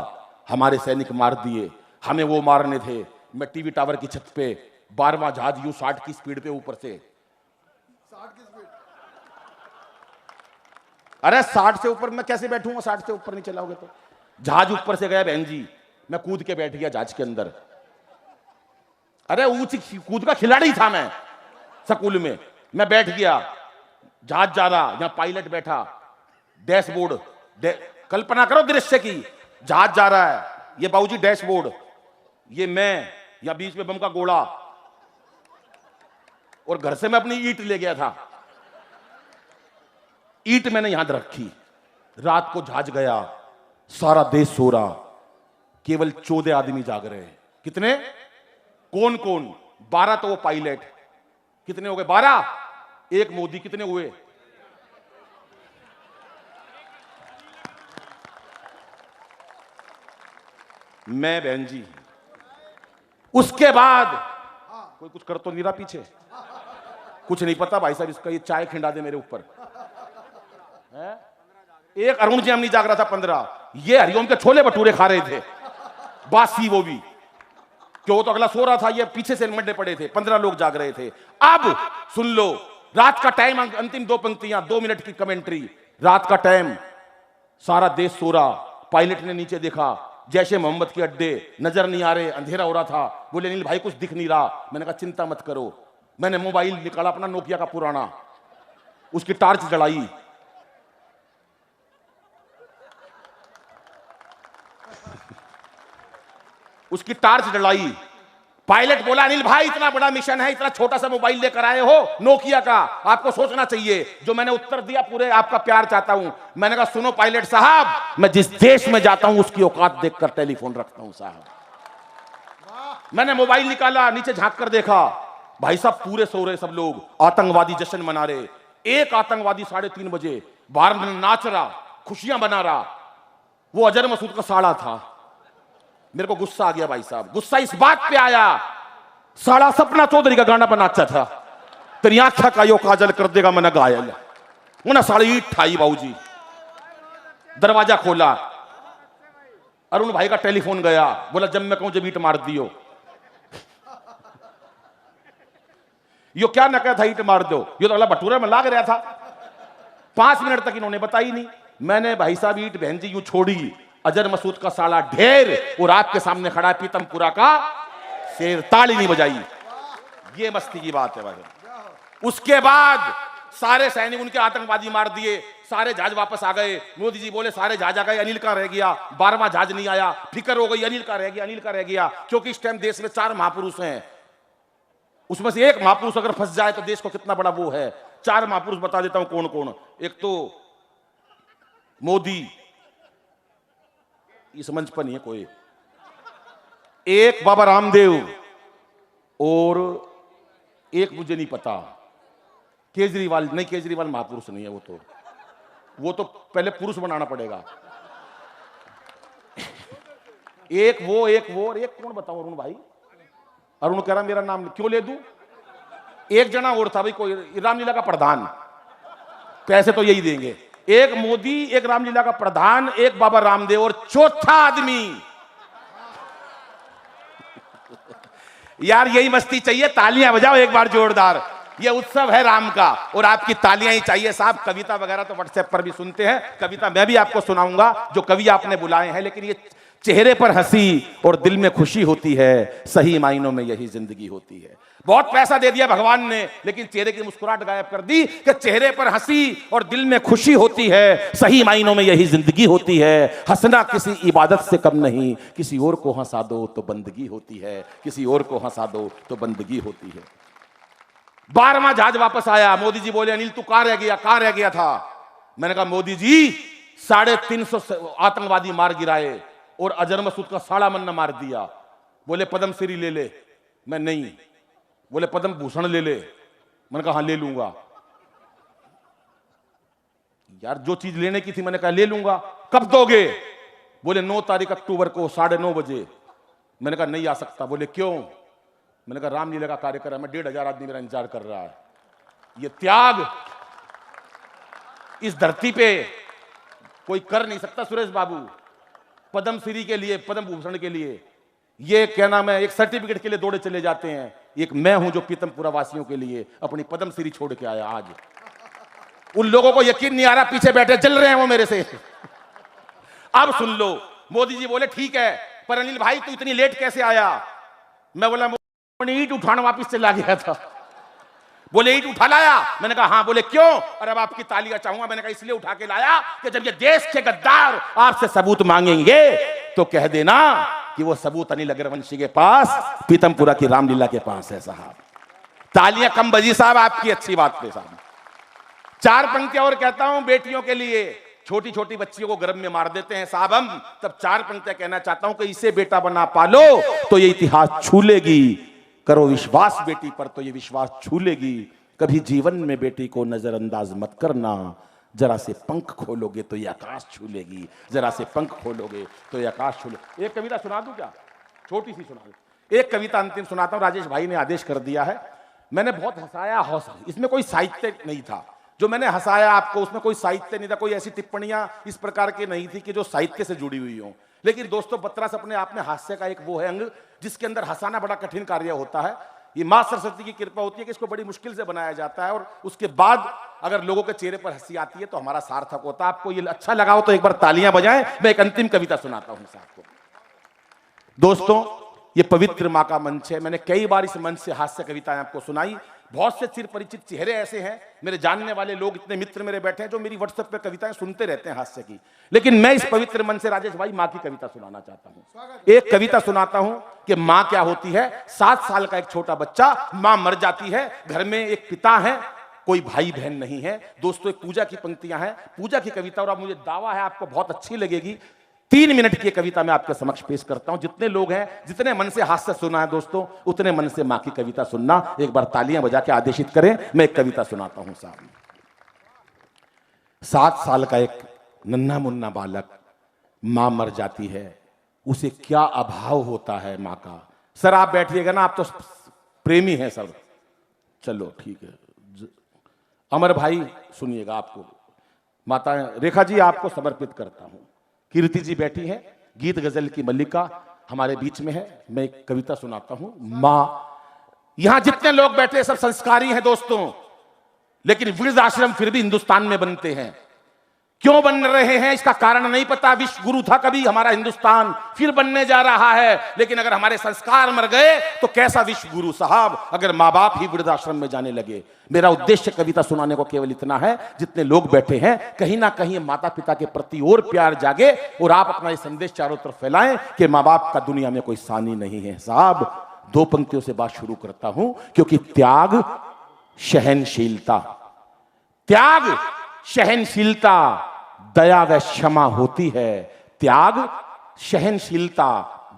हमारे सैनिक मार दिए, हमें वो मारने थे। मैं टीवी टावर की छत पे 12वां जहाज यूं 60 की स्पीड पे ऊपर से,
60 की स्पीड।
अरे 60 से ऊपर मैं कैसे बैठूंगा? 60 से ऊपर नहीं चलाओगे तो। जहाज ऊपर से गया बहन जी, मैं कूद के बैठ गया जहाज के अंदर। अरे ऊंची कूद का खिलाड़ी था मैं स्कूल में। मैं बैठ गया, जहाज जा रहा, यहां पायलट बैठा, डैशबोर्ड, कल्पना करो दृश्य की, जहाज जा रहा है, ये बाबूजी डैशबोर्ड, ये मैं, या बीच में बम का गोला, और घर से मैं अपनी ईंट ले गया था। ईंट मैंने यहां रखी। रात को जहाज गया, सारा देश सो रहा, केवल 14 आदमी जाग रहे हैं। कितने? कौन कौन? 12 तो वो पायलट। कितने हो गए? 12। एक मोदी। कितने हुए? मैं बहन जी। उसके बाद कोई कुछ कर तो नहीं रहा पीछे? कुछ नहीं पता भाई साहब इसका, ये चाय खिंडा दे मेरे ऊपर। एक अरुण जी हम नहीं जाग रहा था 15, ये हरिओम के छोले भटूरे खा रहे थे, बासी वो भी, क्यों तो अगला सो रहा था, ये पीछे से मड्डे पड़े थे। 15 लोग जाग रहे थे। अब सुन लो, रात का टाइम, अंतिम 2 पंक्तियां, 2 मिनट की कमेंट्री। रात का टाइम, सारा देश सो रहा, पायलट ने नीचे देखा, जैसे मोहम्मद के अड्डे नजर नहीं आ रहे, अंधेरा हो रहा था। बोले अनिल भाई कुछ दिख नहीं रहा। मैंने कहा चिंता मत करो। मैंने मोबाइल निकाला अपना नोकिया का पुराना, उसकी टार्च जलाई, उसकी टार्च जलाई। पायलट बोला अनिल भाई इतना बड़ा मिशन है, इतना छोटा सा मोबाइल लेकर आए हो नोकिया का, आपको सोचना चाहिए। जो मैंने उत्तर दिया पूरे आपका प्यार चाहता हूं। मैंने कहा सुनो पायलट साहब, मैं जिस देश में जाता हूं उसकी औकात देखकर टेलीफोन रखता हूं साहब। मैंने मोबाइल निकाला, नीचे झांक कर देखा, भाई साहब पूरे सो रहे सब लोग, आतंकवादी जश्न मना रहे। एक आतंकवादी 3:30 बजे बाहर नाच रहा, खुशियां मना रहा। वो अजर मसूद का साड़ा था। मेरे को गुस्सा आ गया भाई साहब। गुस्सा इस बात पे आया, साड़ा सपना चौधरी का गाना बनाचा था, तेरी आंखा का यो काजल कर देगा मन घायल। उन्हें साड़ी ईट ठाई बाबूजी। दरवाजा खोला, अरुण भाई का टेलीफोन गया। बोला जब मैं कहूं जब ईट मार दियो। यो क्या न कहता ईट मार दो, यो तो अगला भटूरे में लाग रहा था। 5 मिनट तक इन्होंने बताई नहीं। मैंने भाई साहब ईट बहन जी यूं छोड़ी, अजर मसूद का साला ढेर और आपके सामने खड़ा है पीतमपुरा का शेर, ताली नहीं बजाई। ये मस्ती की बात है भाई। उसके बाद सारे सैनिक उनके आतंकवादी मार दिए, सारे जहाज वापस आ गए। मोदी जी बोले सारे जहाज आ गए, अनिल का रह गया। 12वां जहाज नहीं आया, फिक्र हो गई, अनिल का रह गया, अनिल का रह गया। क्योंकि इस टाइम देश में 4 महापुरुष हैं, उसमें से एक महापुरुष अगर फंस जाए तो देश को कितना बड़ा वो है। 4 महापुरुष बता देता हूं कौन कौन। एक तो मोदी, इस मंच पर नहीं है कोई, एक बाबा रामदेव, और एक मुझे नहीं पता केजरीवाल। नहीं, केजरीवाल महापुरुष नहीं है, वो तो पहले पुरुष बनाना पड़ेगा। एक वो और एक कौन बताऊं अरुण भाई? अरुण कह रहा मेरा नाम क्यों ले दूं? एक जना और था भाई, कोई रामलीला का प्रधान, पैसे तो यही देंगे। एक मोदी, एक रामलीला का प्रधान, एक बाबा रामदेव, और चौथा आदमी यार यही मस्ती चाहिए। तालियां बजाओ एक बार जोरदार। ये उत्सव है राम का और आपकी तालियां ही चाहिए साहब। कविता वगैरह तो व्हाट्सएप पर भी सुनते हैं, कविता मैं भी आपको सुनाऊंगा जो कवि आपने बुलाए हैं। लेकिन ये चेहरे पर हंसी और दिल में खुशी होती है, सही मायनों में यही जिंदगी होती है। बहुत पैसा दे दिया भगवान ने, लेकिन चेहरे की मुस्कुराहट गायब कर दी कि चेहरे पर हंसी और दिल में खुशी होती है, सही मायनों में यही जिंदगी होती है। हंसना किसी इबादत से कम नहीं, किसी और को हंसा दो तो बंदगी होती है, किसी और को हंसा दो तो बंदगी होती है। 12वां जहाज वापस आया। मोदी जी बोले अनिल तू कहां रह गया, कहां रह गया था? मैंने कहा मोदी जी 350 आतंकवादी मार गिराए और अजर मसूद का साड़ा मन्ना मार दिया। बोले पद्मश्री ले ले। मैं नहीं। बोले पद्म भूषण ले ले। मैंने कहा हाँ ले लूंगा। यार जो चीज लेने की थी मैंने कहा ले लूंगा। कब दोगे? बोले 9 तारीख अक्टूबर को 9:30 बजे। मैंने कहा नहीं आ सकता। बोले क्यों? मैंने कहा रामलीला का कार्यक्रम है, 1,500 आदमी मेरा इंतजार कर रहा है। ये त्याग इस धरती पे कोई कर नहीं सकता सुरेश बाबू। पद्मश्री के लिए, पद्म भूषण के लिए, ये क्या नाम है, एक सर्टिफिकेट के लिए दौड़े चले जाते हैं। एक मैं हूं जो पीतमपुरा वासियों के लिए अपनी पद्मश्री छोड़ के आया आज। उन लोगों को यकीन नहीं आ रहा, पीछे बैठे जल रहे हैं वो मेरे से। अब सुन लो, मोदी जी बोले ठीक है पर अनिल भाई तू इतनी लेट कैसे आया? मैं बोला ईट उठाना वापिस चला गया था। बोले ईट उठा लाया? मैंने कहा हाँ। बोले क्यों? और अब आपकी तालियां चाहूंगा। मैंने कहा इसलिए उठा के लाया कि जब ये देश के गद्दार आपसे सबूत मांगेंगे तो कह देना कि वो सबूत अनिल अग्रवंशी के पास, पीतमपुरा की रामलीला के पास है साहब। तालियां कम बजी साहब आपकी अच्छी बात पे साहब। 4 पंक्तियां और कहता हूं बेटियों के लिए। छोटी छोटी बच्चियों को गर्भ में मार देते हैं साहब हम, तब 4 पंक्तियां कहना चाहता हूं कि इसे बेटा बना पालो तो ये इतिहास छू लेगी। करो विश्वास बेटी पर तो ये विश्वास छू लेगी। कभी जीवन में बेटी को नजरअंदाज मत करना, जरा से पंख खोलोगे तो ये आकाश छू लेगी, जरा से पंख खोलोगे तो ये आकाश छू लेगी। एक कविता सुना दूं क्या? छोटी सी सुना दूं। एक कविता अंतिम सुनाता हूं, राजेश भाई ने आदेश कर दिया है। मैंने बहुत हंसाया, इसमें कोई साहित्य नहीं था। जो मैंने हंसाया आपको उसमें कोई साहित्य नहीं था, कोई ऐसी टिप्पणियां इस प्रकार की नहीं थी कि जो साहित्य से जुड़ी हुई हो। लेकिन दोस्तों पतरास अपने आप में हास्य का एक वो है अंग जिसके अंदर हंसाना बड़ा कठिन कार्य होता है। ये मां सरस्वती की कृपा होती है कि इसको बड़ी मुश्किल से बनाया जाता है, और उसके बाद अगर लोगों के चेहरे पर हंसी आती है तो हमारा सार्थक होता है। आपको ये अच्छा लगा हो तो एक बार तालियां बजाएं। मैं एक अंतिम कविता सुनाता हूं साहब को। दोस्तों, ये पवित्र मां का मंच है। मैंने कई बार इस मंच से हास्य कविताएं आपको सुनाई। बहुत से चिर परिचित चेहरे ऐसे हैं, मेरे जानने वाले लोग, इतने मित्र मेरे बैठे हैं जो मेरी व्हाट्सएप पे कविताएं सुनते रहते हैं हास्य की। लेकिन मैं इस पवित्र मंच से राजेश भाई मां की कविता सुनाना चाहता हूं। एक कविता सुनाता हूं कि मां क्या होती है। 7 साल का एक छोटा बच्चा, मां मर जाती है, घर में एक पिता है, कोई भाई बहन नहीं है। दोस्तों, एक पूजा की पंक्तियां हैं, पूजा की कविता, और अब मुझे दावा है आपको बहुत अच्छी लगेगी। 3 मिनट की कविता मैं आपके समक्ष पेश करता हूं। जितने लोग हैं, जितने मन से हास्य सुना है दोस्तों, उतने मन से मां की कविता सुनना। एक बार तालियां बजा के आदेशित करें। मैं एक कविता सुनाता हूं साहब। 7 साल का एक नन्हा मुन्ना बालक, मां मर जाती है, उसे क्या अभाव होता है मां का। सर आप बैठिएगा ना, आप तो प्रेमी हैं सब, चलो ठीक है। अमर भाई सुनिएगा, आपको माता रेखा जी आपको समर्पित करता हूं। कीर्ति जी बैठी हैं, गीत गजल की मल्लिका हमारे बीच में है। मैं एक कविता सुनाता हूं। मां, यहां जितने लोग बैठे सब संस्कारी हैं दोस्तों, लेकिन वृद्ध आश्रम फिर भी हिंदुस्तान में बनते हैं। क्यों बन रहे हैं इसका कारण नहीं पता। विश्व गुरु था कभी हमारा हिंदुस्तान, फिर बनने जा रहा है। लेकिन अगर हमारे संस्कार मर गए तो कैसा विश्व गुरु साहब, अगर मां बाप ही वृद्धाश्रम में जाने लगे। मेरा उद्देश्य कविता सुनाने को केवल इतना है, जितने लोग बैठे हैं कहीं ना कहीं माता पिता के प्रति और प्यार जागे, और आप अपना ये संदेश चारों तरफ फैलाएं कि मां बाप का दुनिया में कोई सानी नहीं है। साहब 2 पंक्तियों से बात शुरू करता हूं, क्योंकि त्याग सहनशीलता, त्याग सहनशीलता, दया व क्षमा होती है। त्याग सहनशीलता,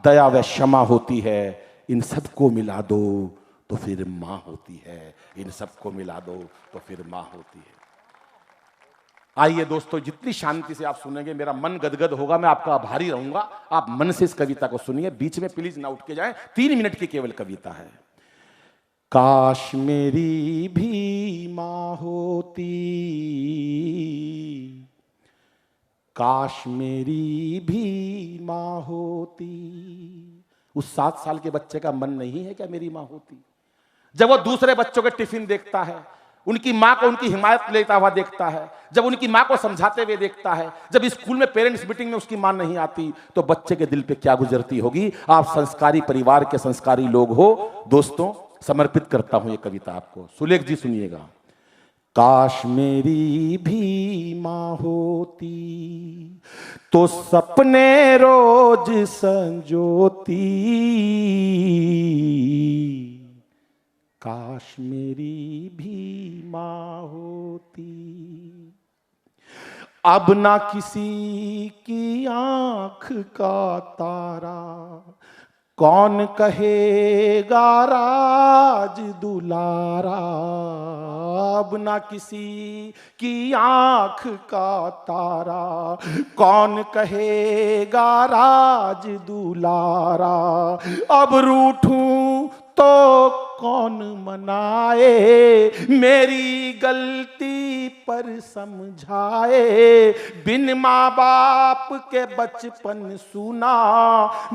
दया व क्षमा होती है। इन सबको मिला दो तो फिर मां होती है। इन सबको मिला दो तो फिर मां होती है। आइए दोस्तों, जितनी शांति से आप सुनेंगे मेरा मन गदगद होगा। मैं आपका आभारी रहूंगा। आप मन से इस कविता को सुनिए, बीच में प्लीज ना उठ के जाएं। 3 मिनट की केवल कविता है। काश मेरी भी मां होती, काश मेरी भी मां होती। उस 7 साल के बच्चे का मन नहीं है क्या मेरी मां होती। जब वो दूसरे बच्चों के टिफिन देखता है, उनकी मां को उनकी हिमायत लेता हुआ देखता है, जब उनकी मां को समझाते हुए देखता है, जब स्कूल में पेरेंट्स मीटिंग में उसकी मां नहीं आती, तो बच्चे के दिल पे क्या गुजरती होगी। आप संस्कारी परिवार के संस्कारी लोग हो दोस्तों, समर्पित करता हूं ये कविता आपको। सुलेख जी सुनिएगा। काश मेरी भी मां होती तो सपने रोज संजोती, काश मेरी भी मां होती। अब ना किसी की आंख का तारा, कौन कहेगा राज दुलारा। अब ना किसी की आंख का तारा, कौन कहेगा राज दुलारा। अब रूठूं तो कौन मनाए, मेरी गलती पर समझाए। बिन माँ बाप के बचपन सुना,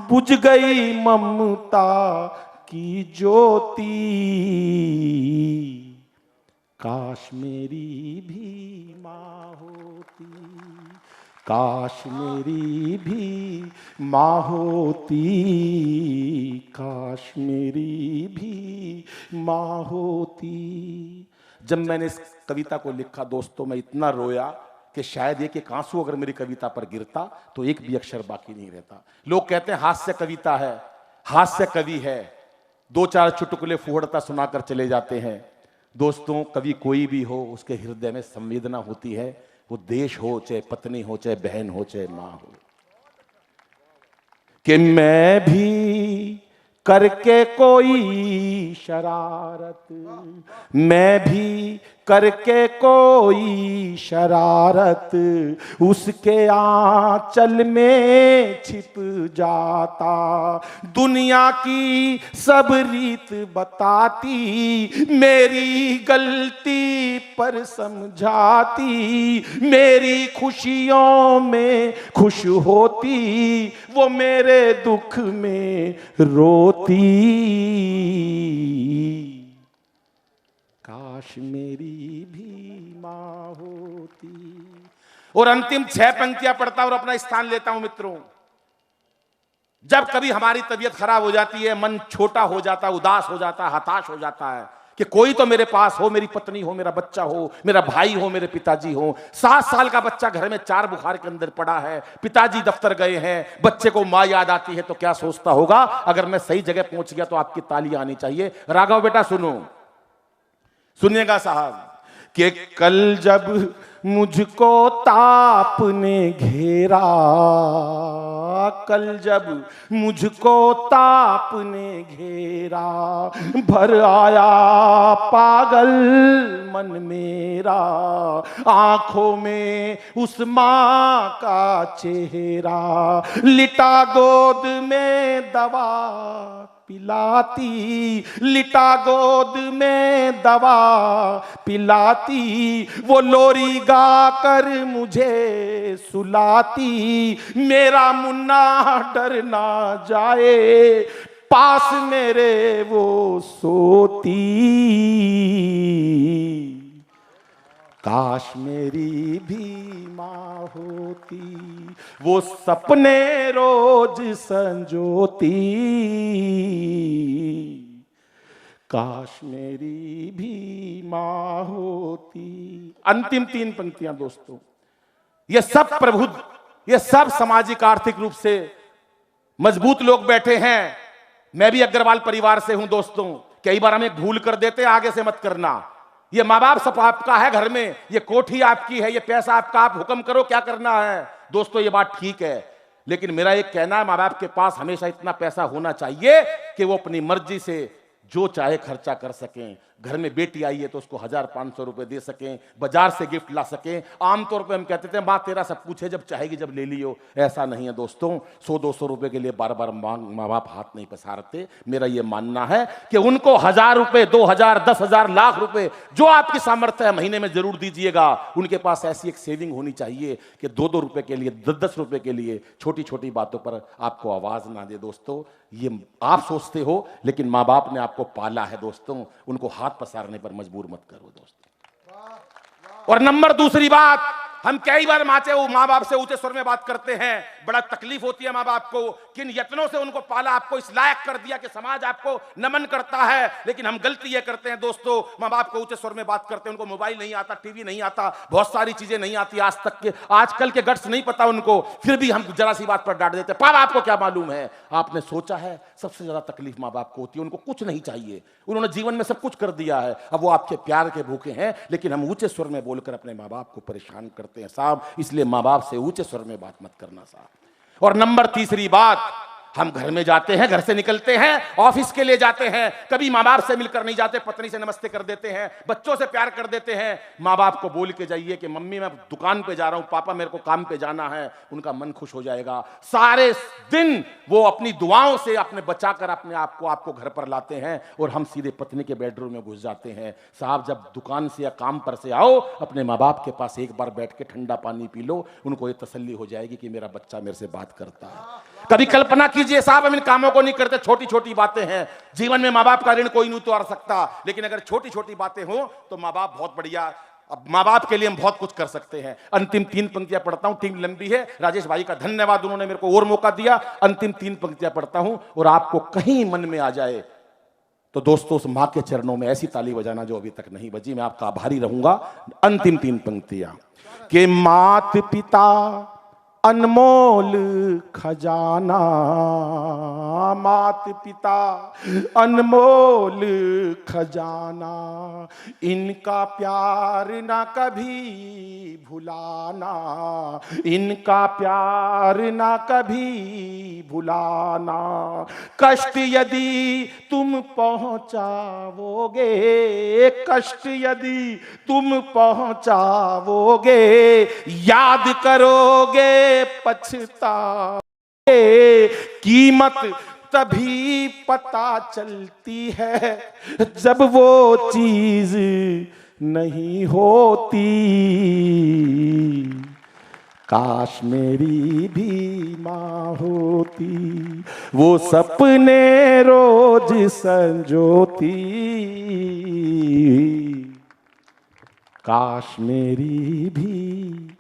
बुझ गई ममता की ज्योति। काश मेरी भी माँ होती, काश मेरी भी माँ होती, काश मेरी भी माँ होती। जब मैंने इस कविता को लिखा दोस्तों, मैं इतना रोया कि शायद एक आंसू अगर मेरी कविता पर गिरता तो एक भी अक्षर बाकी नहीं रहता। लोग कहते हैं हास्य कविता है, हास्य कवि है, 2-4 चुटकुले फुहड़ता सुनाकर चले जाते हैं। दोस्तों, कवि कोई भी हो, उसके हृदय में संवेदना होती है। वो देश हो, चाहे पत्नी हो, चाहे बहन हो, चाहे मां हो। कि मैं भी करके कोई शरारत, मैं भी
करके कोई शरारत उसके आंचल में छिप जाता। दुनिया की सब रीत बताती, मेरी गलती पर समझाती, मेरी खुशियों में खुश होती, वो मेरे दुख में रोती। काश मेरी भी मां होती। और अंतिम 6 पंक्तियां पढ़ता हूं और अपना स्थान लेता हूं मित्रों। जब कभी हमारी तबीयत खराब हो जाती है, मन छोटा हो जाता है, उदास हो जाता है, हताश हो जाता है कि कोई तो मेरे पास हो, मेरी पत्नी हो, मेरा बच्चा हो, मेरा भाई हो, मेरे पिताजी हो। 7 साल का बच्चा घर में 4 बुखार के अंदर पड़ा है, पिताजी दफ्तर गए हैं, बच्चे को मां याद आती है तो क्या सोचता होगा। अगर मैं सही जगह पहुंच गया तो आपकी तालियां आनी चाहिए। राघव बेटा सुनो, सुनिएगा साहब, कि कल जब मुझको ताप ने घेरा, कल जब मुझको ताप ने घेरा, भर आया पागल मन मेरा, आंखों में उस मां का चेहरा, लिटा गोद में दवा पिलाती, लिटा गोद में दवा पिलाती, वो लोरी गा कर मुझे सुलाती, मेरा मुन्ना डर ना जाए, पास मेरे वो सोती। काश मेरी भी मां होती, वो सपने रोज संजोती। काश मेरी भी मां होती। अंतिम 3 पंक्तियां दोस्तों, ये सब प्रबुद्ध, ये सब सामाजिक आर्थिक रूप से मजबूत लोग बैठे हैं। मैं भी अग्रवाल परिवार से हूं दोस्तों। कई बार हमें भूल कर देते हैं, आगे से मत करना। ये माँ बाप सब आपका है घर में, ये कोठी आपकी है, ये पैसा आपका, आप हुक्म करो क्या करना है। दोस्तों ये बात ठीक है, लेकिन मेरा एक कहना है, माँ बाप के पास हमेशा इतना पैसा होना चाहिए कि वो अपनी मर्जी से जो चाहे खर्चा कर सकें। घर में बेटी आई है तो उसको 1000-500 रुपए दे सकें, बाजार से गिफ्ट ला सकें। आमतौर पे हम कहते थे माँ तेरा सब कुछ है, जब चाहेगी जब ले लियो। ऐसा नहीं है दोस्तों, 100-200 रुपए के लिए बार बार माँ बाप हाथ नहीं पसारते। मेरा ये मानना है कि उनको 1000 रुपए, 2000, 10,000, लाख रुपए जो आपकी सामर्थ्य है महीने में जरूर दीजिएगा। उनके पास ऐसी एक सेविंग होनी चाहिए कि 2-2 रुपए के लिए, 10-10 रुपए के लिए छोटी छोटी बातों पर आपको आवाज ना दे। दोस्तों ये आप सोचते हो, लेकिन माँ बाप ने आपको पाला है दोस्तों, उनको हाथ पसारने पर मजबूर मत करो दोस्तों। और नंबर दूसरी बात, हम कई बार माँ बाप से ऊंचे स्वर में बात करते हैं, बड़ा तकलीफ होती है माँ बाप को, किन यत्नों से उनको पाला, आपको इस लायक कर दिया कि समाज आपको नमन करता है। लेकिन हम गलती ये करते हैं दोस्तों, माँ बाप को ऊंचे स्वर में बात करते हैं, उनको मोबाइल नहीं आता, टीवी नहीं आता, बहुत सारी चीजें नहीं आती, आज तक के आजकल के गट्स नहीं पता उनको, फिर भी हम जरा सी बात पर डांट देते हैं। पापा आपको क्या मालूम है? आपने सोचा है सबसे ज्यादा तकलीफ माँ बाप को होती है, उनको कुछ नहीं चाहिए, उन्होंने जीवन में सब कुछ कर दिया है, अब वो आपके प्यार के भूखे हैं, लेकिन हम ऊंचे स्वर में बोलकर अपने माँ बाप को परेशान करते हैं साहब। इसलिए माँ बाप से ऊंचे स्वर में बात मत करना साहब। और नंबर तीसरी बात, हम घर में जाते हैं, घर से निकलते हैं, ऑफिस के लिए जाते हैं, कभी माँ बाप से मिलकर नहीं जाते, पत्नी से नमस्ते कर देते हैं, बच्चों से प्यार कर देते हैं। माँ बाप को बोल के जाइए कि मम्मी मैं दुकान पे जा रहा हूं, पापा मेरे को काम पे जाना है, उनका मन खुश हो जाएगा। सारे दिन वो अपनी दुआओं से अपने बचाकर अपने आप को आपको घर पर लाते हैं, और हम सीधे पत्नी के बेडरूम में घुस जाते हैं। साहब जब दुकान से या काम पर से आओ, अपने माँ बाप के पास एक बार बैठ के ठंडा पानी पी लो, उनको ये तसल्ली हो जाएगी कि मेरा बच्चा मेरे से बात करता है। कभी कल्पना कीजिए साहब, हम इन कामों को नहीं करते, छोटी छोटी बातें हैं। जीवन में माँ बाप का ऋण कोई नहीं उतार सकता, लेकिन अगर छोटी छोटी बातें हो तो माँ बाप बहुत बढ़िया, अब माँ बाप के लिए हम बहुत कुछ कर सकते हैं। अंतिम 3 पंक्तियां पढ़ता हूं, टीम लंबी है, राजेश भाई का धन्यवाद, उन्होंने मेरे को और मौका दिया। अंतिम 3 पंक्तियां पढ़ता हूं, और आपको कहीं मन में आ जाए तो दोस्तों उस माँ के चरणों में ऐसी ताली बजाना जो अभी तक नहीं बजी, मैं आपका आभारी रहूंगा। अंतिम 3 पंक्तियां, कि मात पिता अनमोल खजाना, मात पिता अनमोल खजाना, इनका प्यार ना कभी भुलाना, इनका प्यार ना कभी भुलाना। कष्ट यदि तुम पहुंचाओगे, कष्ट यदि तुम पहुंचाओगे, याद करोगे पछताओगे। कीमत तभी पता चलती है जब वो चीज नहीं होती। काश मेरी भी माँ होती, वो सपने रोज संजोती। काश मेरी भी